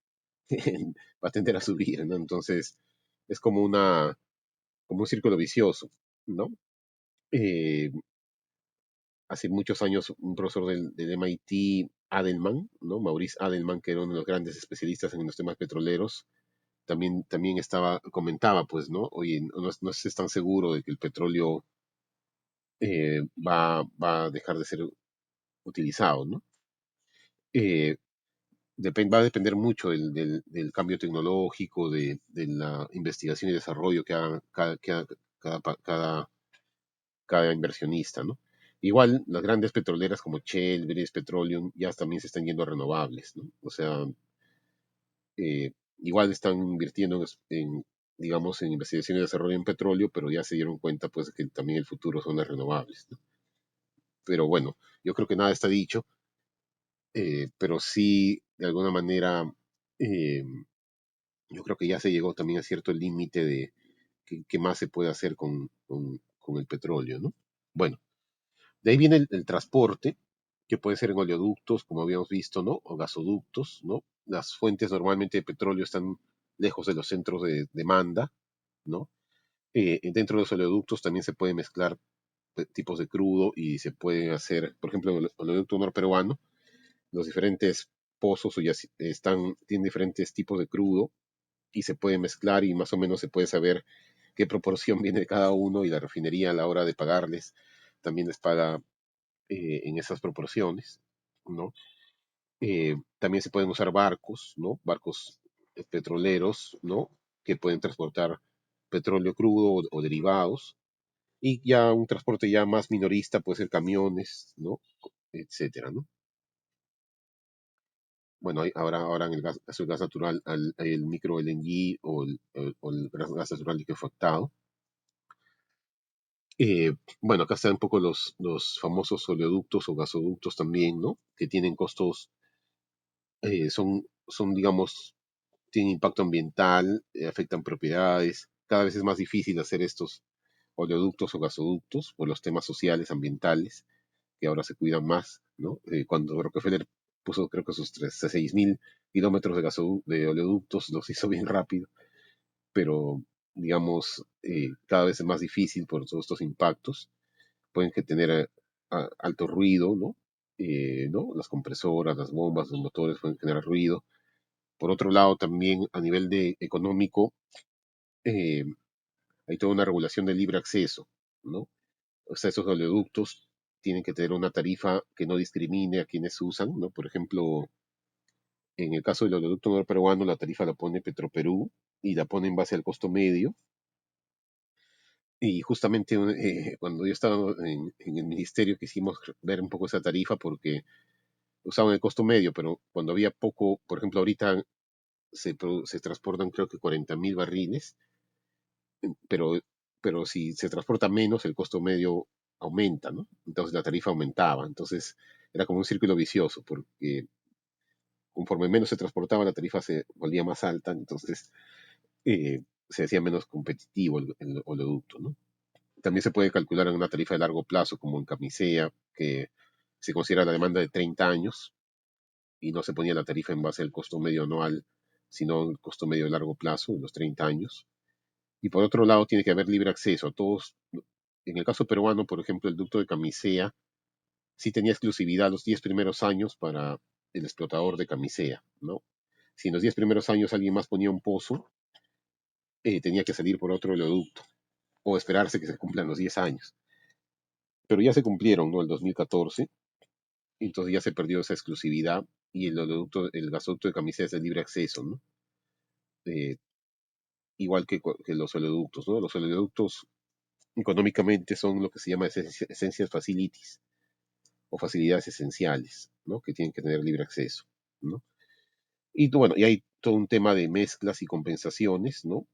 va a tender a subir, ¿no? Entonces es como un círculo vicioso, ¿no? Eh, Hace muchos años un profesor del MIT, Adelman, ¿no? Maurice Adelman, que era uno de los grandes especialistas en los temas petroleros, también comentaba, pues, ¿no? Oye, no se tan seguro de que el petróleo va a dejar de ser utilizado, ¿no? Eh, va a depender mucho del cambio tecnológico, de la investigación y desarrollo que haga cada inversionista, ¿no? Igual las grandes petroleras como Shell, British Petroleum, ya también se están yendo a renovables, ¿no? O sea, igual están invirtiendo digamos, en investigación y desarrollo en petróleo, pero ya se dieron cuenta, pues, que también el futuro son las renovables, ¿no? Pero bueno, yo creo que nada está dicho, pero sí, de alguna manera, eh, yo creo que ya se llegó también a cierto límite de qué más se puede hacer con el petróleo, ¿no? Bueno, de ahí viene el transporte, que puede ser en oleoductos, como habíamos visto, ¿no? O gasoductos, ¿no? Las fuentes normalmente de petróleo están lejos de los centros de demanda, ¿no? Dentro de los oleoductos también se puede mezclar tipos de crudo y se puede hacer, por ejemplo, en el oleoducto norperuano, los diferentes pozos tienen diferentes tipos de crudo y se puede mezclar y más o menos se puede saber qué proporción viene de cada uno y la refinería a la hora de pagarles también les paga en esas proporciones, ¿no? También se pueden usar barcos, ¿no? Barcos petroleros, ¿no? Que pueden transportar petróleo crudo o derivados. Y ya un transporte ya más minorista puede ser camiones, ¿no? Etcétera, ¿no? Bueno, ahora en el caso del gas natural, hay el micro LNG o el gas natural liquefactado. Bueno, acá están un poco los famosos oleoductos o gasoductos también, ¿no? Que tienen costos, digamos, tienen impacto ambiental, afectan propiedades. Cada vez es más difícil hacer estos oleoductos o gasoductos por los temas sociales, ambientales, que ahora se cuidan más, ¿no? Cuando Rockefeller puso, creo que sus 6.000 kilómetros de oleoductos, los hizo bien rápido, pero, digamos, cada vez es más difícil por todos estos impactos. Pueden que tener alto ruido, ¿no? ¿No? Las compresoras, las bombas, los motores pueden generar ruido. Por otro lado, también a nivel económico, eh, hay toda una regulación de libre acceso, ¿no? O sea, esos oleoductos tienen que tener una tarifa que no discrimine a quienes usan, ¿no? Por ejemplo, en el caso del oleoducto norperuano, la tarifa la pone Petroperú y la pone en base al costo medio. Y justamente cuando yo estaba en el ministerio quisimos ver un poco esa tarifa porque usaban el costo medio, pero cuando había poco, por ejemplo, ahorita se transportan creo que 40.000 barriles, pero, pero si se transporta menos, el costo medio aumenta, ¿no? Entonces la tarifa aumentaba. Entonces era como un círculo vicioso, porque conforme menos se transportaba, la tarifa se volvía más alta, entonces se hacía menos competitivo el oleoducto, ¿no? También se puede calcular en una tarifa de largo plazo, como en Camisea, que se considera la demanda de 30 años y no se ponía la tarifa en base al costo medio anual, sino el costo medio de largo plazo, de los 30 años. Y por otro lado, tiene que haber libre acceso a todos. En el caso peruano, por ejemplo, el ducto de Camisea sí tenía exclusividad los 10 primeros años para el explotador de Camisea, ¿no? Si en los 10 primeros años alguien más ponía un pozo, tenía que salir por otro oleoducto o esperarse que se cumplan los 10 años. Pero ya se cumplieron, ¿no? El 2014, entonces ya se perdió esa exclusividad y el gasoducto de Camisea es de libre acceso, ¿no? Eh, igual que los oleoductos, ¿no? Los oleoductos económicamente son lo que se llama essential facilities o facilidades esenciales, ¿no? Que tienen que tener libre acceso, ¿no? Y bueno, y hay todo un tema de mezclas y compensaciones, ¿no?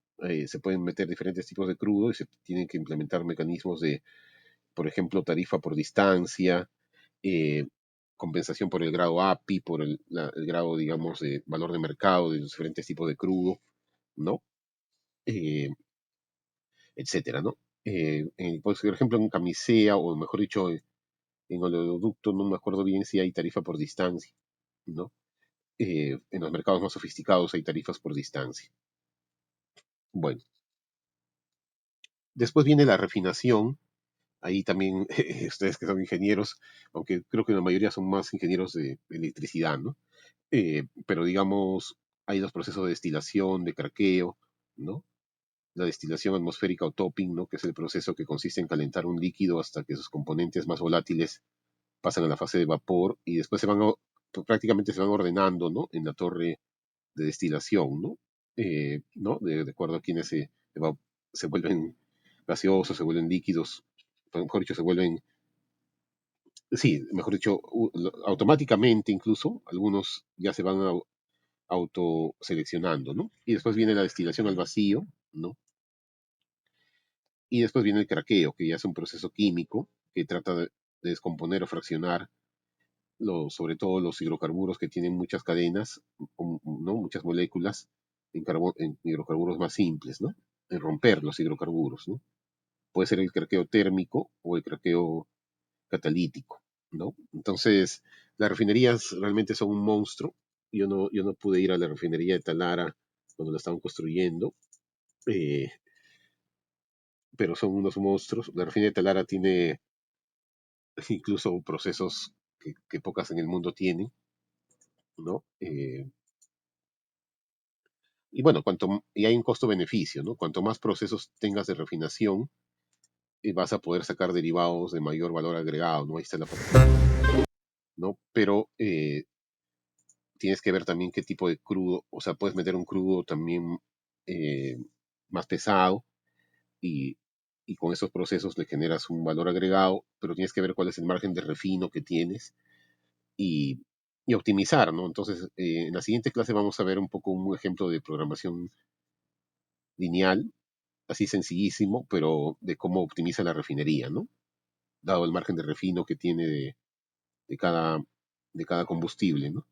Se pueden meter diferentes tipos de crudo y se tienen que implementar mecanismos de, por ejemplo, tarifa por distancia, eh, compensación por el grado API, por el grado, digamos, de valor de mercado de los diferentes tipos de crudo, ¿no? Eh, etcétera, ¿no? Pues, por ejemplo, en Camisea, o mejor dicho, en oleoducto, no me acuerdo bien si hay tarifa por distancia, ¿no? En los mercados más sofisticados hay tarifas por distancia. Bueno, después viene la refinación. Ahí también ustedes que son ingenieros, aunque creo que la mayoría son más ingenieros de electricidad, ¿no? Pero digamos, hay los procesos de destilación, de craqueo, ¿no? La destilación atmosférica o topping, ¿no? Que es el proceso que consiste en calentar un líquido hasta que sus componentes más volátiles pasan a la fase de vapor y después prácticamente se van ordenando, ¿no? En la torre de destilación, ¿no? ¿No? De acuerdo a quienes se vuelven gaseosos, se vuelven líquidos, mejor dicho, se vuelven, sí, mejor dicho, automáticamente incluso, algunos ya se van autoseleccionando, ¿no? Y después viene la destilación al vacío, ¿no? Y después viene el craqueo, que ya es un proceso químico que trata de descomponer o fraccionar sobre todo los hidrocarburos que tienen muchas cadenas, ¿no? Muchas moléculas en hidrocarburos más simples, ¿no? En romper los hidrocarburos, ¿no? Puede ser el craqueo térmico o el craqueo catalítico, ¿no? Entonces, las refinerías realmente son un monstruo. Yo no pude ir a la refinería de Talara cuando la estaban construyendo, eh, pero son unos monstruos. La refinería de Talara tiene incluso procesos que pocas en el mundo tienen, ¿no? Y bueno, y hay un costo-beneficio, ¿no? Cuanto más procesos tengas de refinación, vas a poder sacar derivados de mayor valor agregado, ¿no? Ahí está la parte, ¿no? Pero tienes que ver también qué tipo de crudo, o sea, puedes meter un crudo también eh, más pesado y, y con esos procesos le generas un valor agregado, pero tienes que ver cuál es el margen de refino que tienes y, y optimizar, ¿no? Entonces, en la siguiente clase vamos a ver un poco un ejemplo de programación lineal, así sencillísimo, pero de cómo optimiza la refinería, ¿no? Dado el margen de refino que tiene de cada, de cada combustible, ¿no?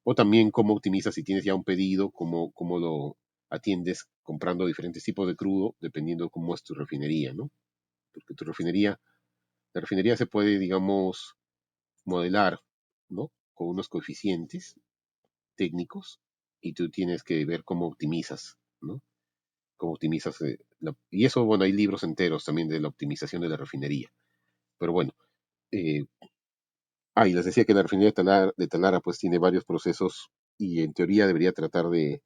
O también cómo optimiza si tienes ya un pedido, cómo lo atiendes comprando diferentes tipos de crudo, dependiendo cómo es tu refinería, ¿no? Porque la refinería se puede, digamos, modelar, ¿no? Con unos coeficientes técnicos y tú tienes que ver cómo optimizas, ¿no? Cómo optimizas. Y eso, bueno, hay libros enteros también de la optimización de la refinería. Pero bueno, eh, y les decía que la refinería de Talara pues tiene varios procesos y en teoría debería tratar de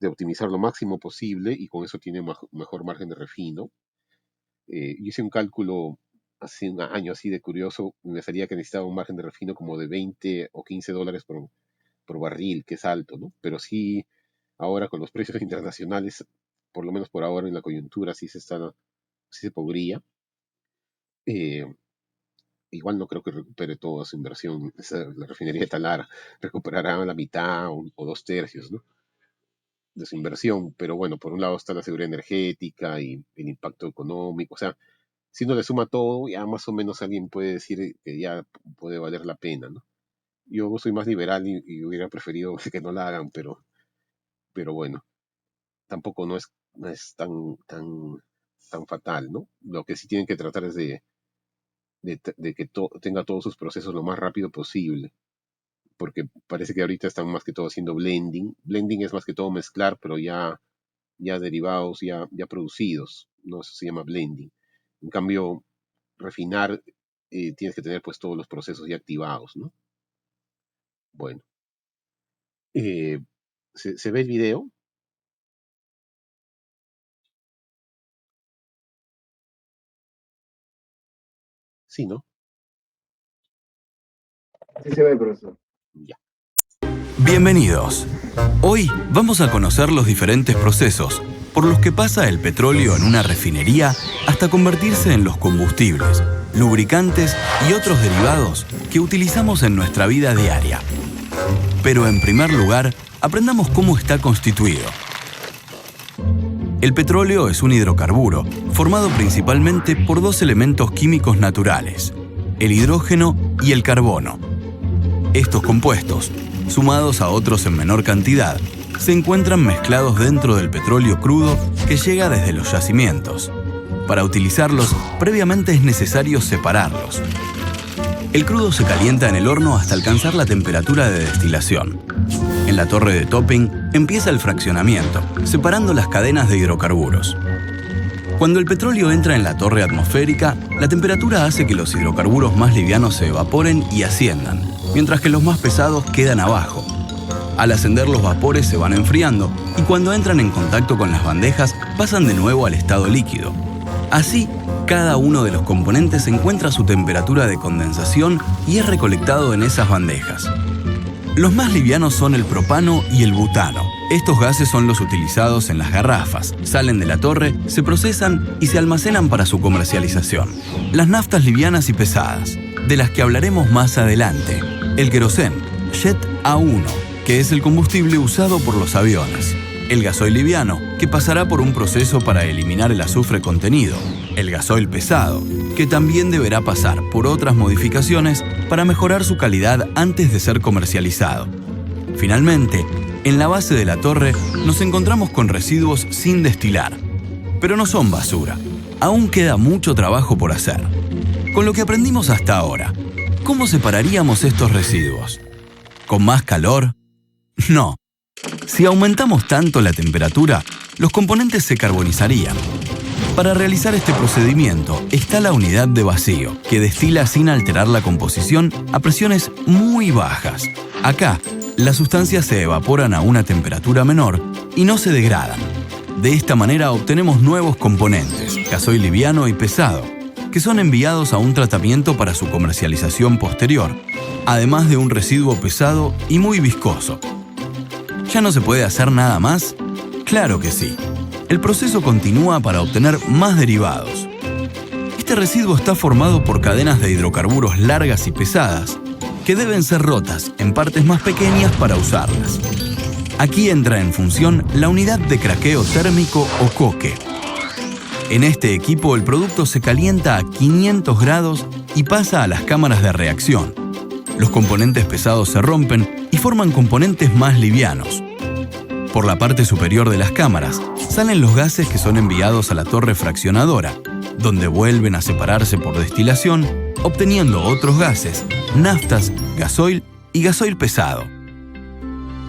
optimizar lo máximo posible y con eso tiene mejor margen de refino. Yo hice un cálculo hace un año así de curioso, me salía que necesitaba un margen de refino como de 20 o 15 dólares por barril, que es alto, ¿no? Pero sí, ahora con los precios internacionales, por lo menos por ahora en la coyuntura, sí se podría. Eh, Igual no creo que recupere toda su inversión. La refinería de Talara recuperará la mitad o 2 tercios, ¿no? De su inversión. Pero bueno, por un lado está la seguridad energética y el impacto económico. O sea, si uno le suma todo, ya más o menos alguien puede decir que ya puede valer la pena, ¿no? Yo soy más liberal y hubiera preferido que no la hagan, pero bueno, tampoco no es tan fatal, ¿no? Lo que sí tienen que tratar es de que tenga todos sus procesos lo más rápido posible, porque parece que ahorita están más que todo haciendo blending. Blending es más que todo mezclar, pero ya derivados, ya producidos, ¿no? Eso se llama blending. En cambio, refinar, tienes que tener pues todos los procesos ya activados, ¿no? Bueno, eh, ¿Se ve el video? Sí, ¿no? Sí se ve, profesor. Ya. Bienvenidos. Hoy vamos a conocer los diferentes procesos por los que pasa el petróleo en una refinería hasta convertirse en los combustibles, lubricantes y otros derivados que utilizamos en nuestra vida diaria. Pero en primer lugar, aprendamos cómo está constituido. El petróleo es un hidrocarburo formado principalmente por dos elementos químicos naturales, el hidrógeno y el carbono. Estos compuestos, sumados a otros en menor cantidad, se encuentran mezclados dentro del petróleo crudo que llega desde los yacimientos. Para utilizarlos, previamente es necesario separarlos. El crudo se calienta en el horno hasta alcanzar la temperatura de destilación. En la torre de topping empieza el fraccionamiento, separando las cadenas de hidrocarburos. Cuando el petróleo entra en la torre atmosférica, la temperatura hace que los hidrocarburos más livianos se evaporen y asciendan, mientras que los más pesados quedan abajo. Al ascender, los vapores se van enfriando y cuando entran en contacto con las bandejas pasan de nuevo al estado líquido. Así, cada uno de los componentes encuentra su temperatura de condensación y es recolectado en esas bandejas. Los más livianos son el propano y el butano. Estos gases son los utilizados en las garrafas, salen de la torre, se procesan y se almacenan para su comercialización. Las naftas livianas y pesadas, de las que hablaremos más adelante. El querosén, Jet A1, que es el combustible usado por los aviones. El gasoil liviano, que pasará por un proceso para eliminar el azufre contenido. El gasoil pesado, que también deberá pasar por otras modificaciones para mejorar su calidad antes de ser comercializado. Finalmente, en la base de la torre nos encontramos con residuos sin destilar. Pero no son basura. Aún queda mucho trabajo por hacer. Con lo que aprendimos hasta ahora, ¿cómo separaríamos estos residuos? ¿Con más calor? No. Si aumentamos tanto la temperatura, los componentes se carbonizarían. Para realizar este procedimiento está la unidad de vacío, que destila sin alterar la composición a presiones muy bajas. Acá, las sustancias se evaporan a una temperatura menor y no se degradan. De esta manera obtenemos nuevos componentes, gasoil liviano y pesado, que son enviados a un tratamiento para su comercialización posterior, además de un residuo pesado y muy viscoso. ¿Ya no se puede hacer nada más? Claro que sí. El proceso continúa para obtener más derivados. Este residuo está formado por cadenas de hidrocarburos largas y pesadas que deben ser rotas en partes más pequeñas para usarlas. Aquí entra en función la unidad de craqueo térmico o coque. En este equipo el producto se calienta a 500 grados y pasa a las cámaras de reacción. Los componentes pesados se rompen y forman componentes más livianos. Por la parte superior de las cámaras salen los gases que son enviados a la torre fraccionadora, donde vuelven a separarse por destilación, obteniendo otros gases, naftas, gasoil y gasoil pesado.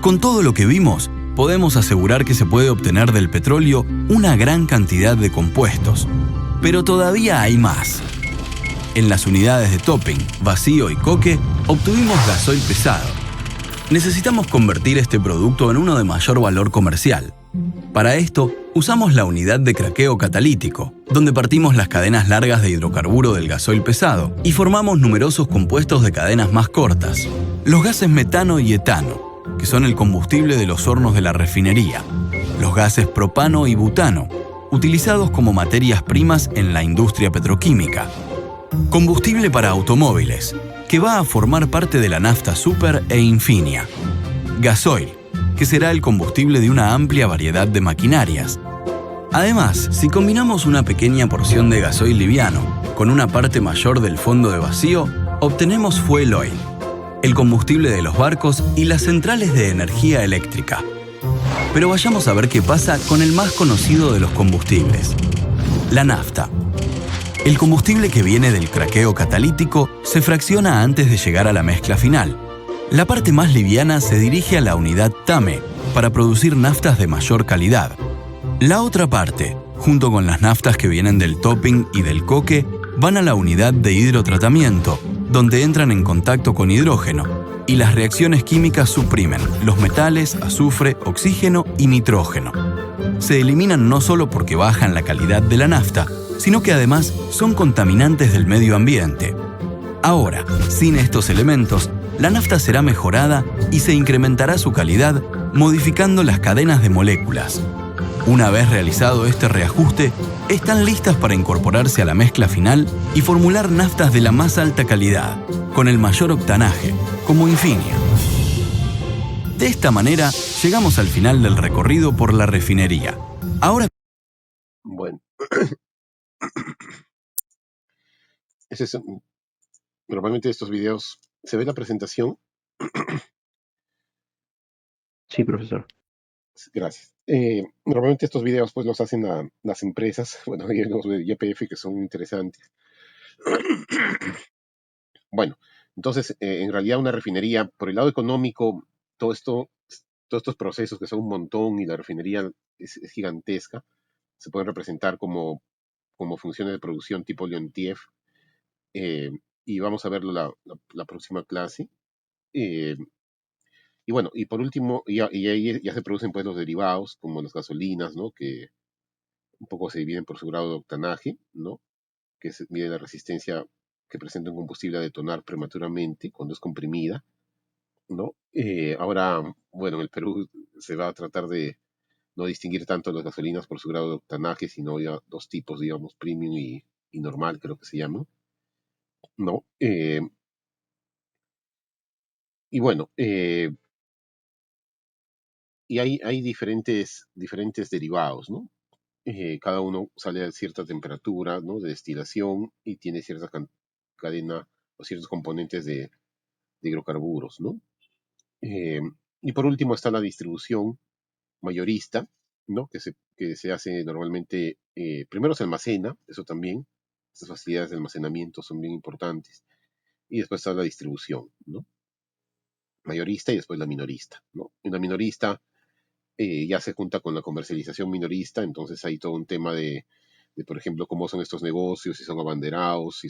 Con todo lo que vimos, podemos asegurar que se puede obtener del petróleo una gran cantidad de compuestos, pero todavía hay más. En las unidades de topping, vacío y coque, obtuvimos gasoil pesado. Necesitamos convertir este producto en uno de mayor valor comercial. Para esto, usamos la unidad de craqueo catalítico, donde partimos las cadenas largas de hidrocarburo del gasoil pesado y formamos numerosos compuestos de cadenas más cortas. Los gases metano y etano, que son el combustible de los hornos de la refinería. Los gases propano y butano, utilizados como materias primas en la industria petroquímica. Combustible para automóviles, que va a formar parte de la nafta super e infinia. Gasoil, que será el combustible de una amplia variedad de maquinarias. Además, si combinamos una pequeña porción de gasoil liviano con una parte mayor del fondo de vacío, obtenemos fuel oil, el combustible de los barcos y las centrales de energía eléctrica. Pero vayamos a ver qué pasa con el más conocido de los combustibles, la nafta. El combustible que viene del craqueo catalítico se fracciona antes de llegar a la mezcla final. La parte más liviana se dirige a la unidad TAME para producir naftas de mayor calidad. La otra parte, junto con las naftas que vienen del topping y del coque, van a la unidad de hidrotratamiento, donde entran en contacto con hidrógeno y las reacciones químicas suprimen los metales, azufre, oxígeno y nitrógeno. Se eliminan no solo porque bajan la calidad de la nafta, sino que además son contaminantes del medio ambiente. Ahora, sin estos elementos, la nafta será mejorada y se incrementará su calidad modificando las cadenas de moléculas. Una vez realizado este reajuste, están listas para incorporarse a la mezcla final y formular naftas de la más alta calidad, con el mayor octanaje, como Infinia. De esta manera, llegamos al final del recorrido por la refinería. Ahora... Bueno. Normalmente estos videos, ¿se ve la presentación? Sí, profesor. Gracias. Normalmente estos videos pues los hacen las empresas, bueno, y los de YPF que son interesantes. Bueno, entonces, en realidad una refinería, por el lado económico, todos estos procesos que son un montón y la refinería es gigantesca, se pueden representar como funciones de producción tipo Leontief, y vamos a verlo la próxima clase. Y bueno, y por último, y ahí ya se producen pues los derivados, como las gasolinas, ¿no? Que un poco se dividen por su grado de octanaje, ¿no? Que mide la resistencia que presenta un combustible a detonar prematuramente cuando es comprimida, ¿no? Ahora, bueno, en el Perú se va a tratar de no distinguir tanto las gasolinas por su grado de octanaje, sino ya dos tipos, digamos, premium y normal, creo que se llaman, ¿no? Y bueno, y hay diferentes derivados, ¿no? Cada uno sale a cierta temperatura, ¿no? De destilación y tiene cierta cadena o ciertos componentes de hidrocarburos, ¿no? Y por último está la distribución mayorista, ¿no? Que se hace normalmente, primero se almacena, eso también, estas facilidades de almacenamiento son bien importantes, y después está la distribución, ¿no? Mayorista y después la minorista, ¿no? En la minorista ya se junta con la comercialización minorista, entonces hay todo un tema por ejemplo, cómo son estos negocios, si son abanderados,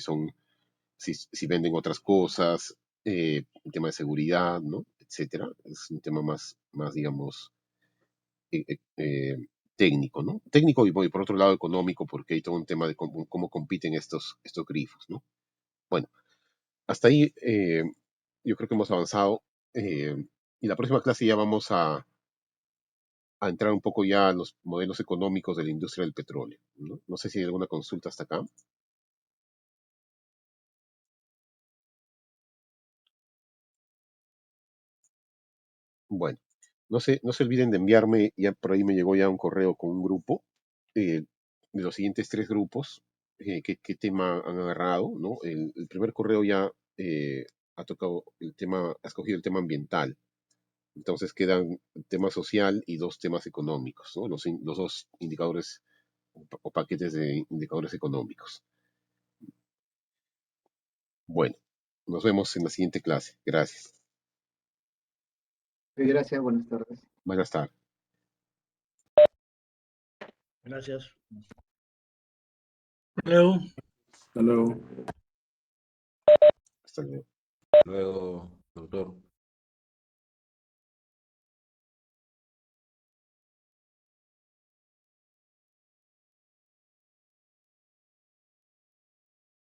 si venden otras cosas, el tema de seguridad, ¿no? Etcétera. Es un tema más digamos, técnico, ¿no? Técnico y por otro lado económico, porque hay todo un tema de cómo compiten estos grifos, ¿no? Bueno, hasta ahí yo creo que hemos avanzado, y la próxima clase ya vamos a entrar un poco ya a los modelos económicos de la industria del petróleo, ¿no? No sé si hay alguna consulta hasta acá. Bueno, no se olviden de enviarme, ya por ahí me llegó ya un correo con un grupo, de los siguientes 3 grupos, qué tema han agarrado, ¿no? El primer correo ya ha escogido el tema ambiental. Entonces quedan el tema social y 2 temas económicos, ¿no? Los 2 indicadores o paquetes de indicadores económicos. Bueno, nos vemos en la siguiente clase. Gracias. Gracias, buenas tardes. Buenas tardes. Gracias. Luego. Hasta luego. Hasta luego. Luego, doctor.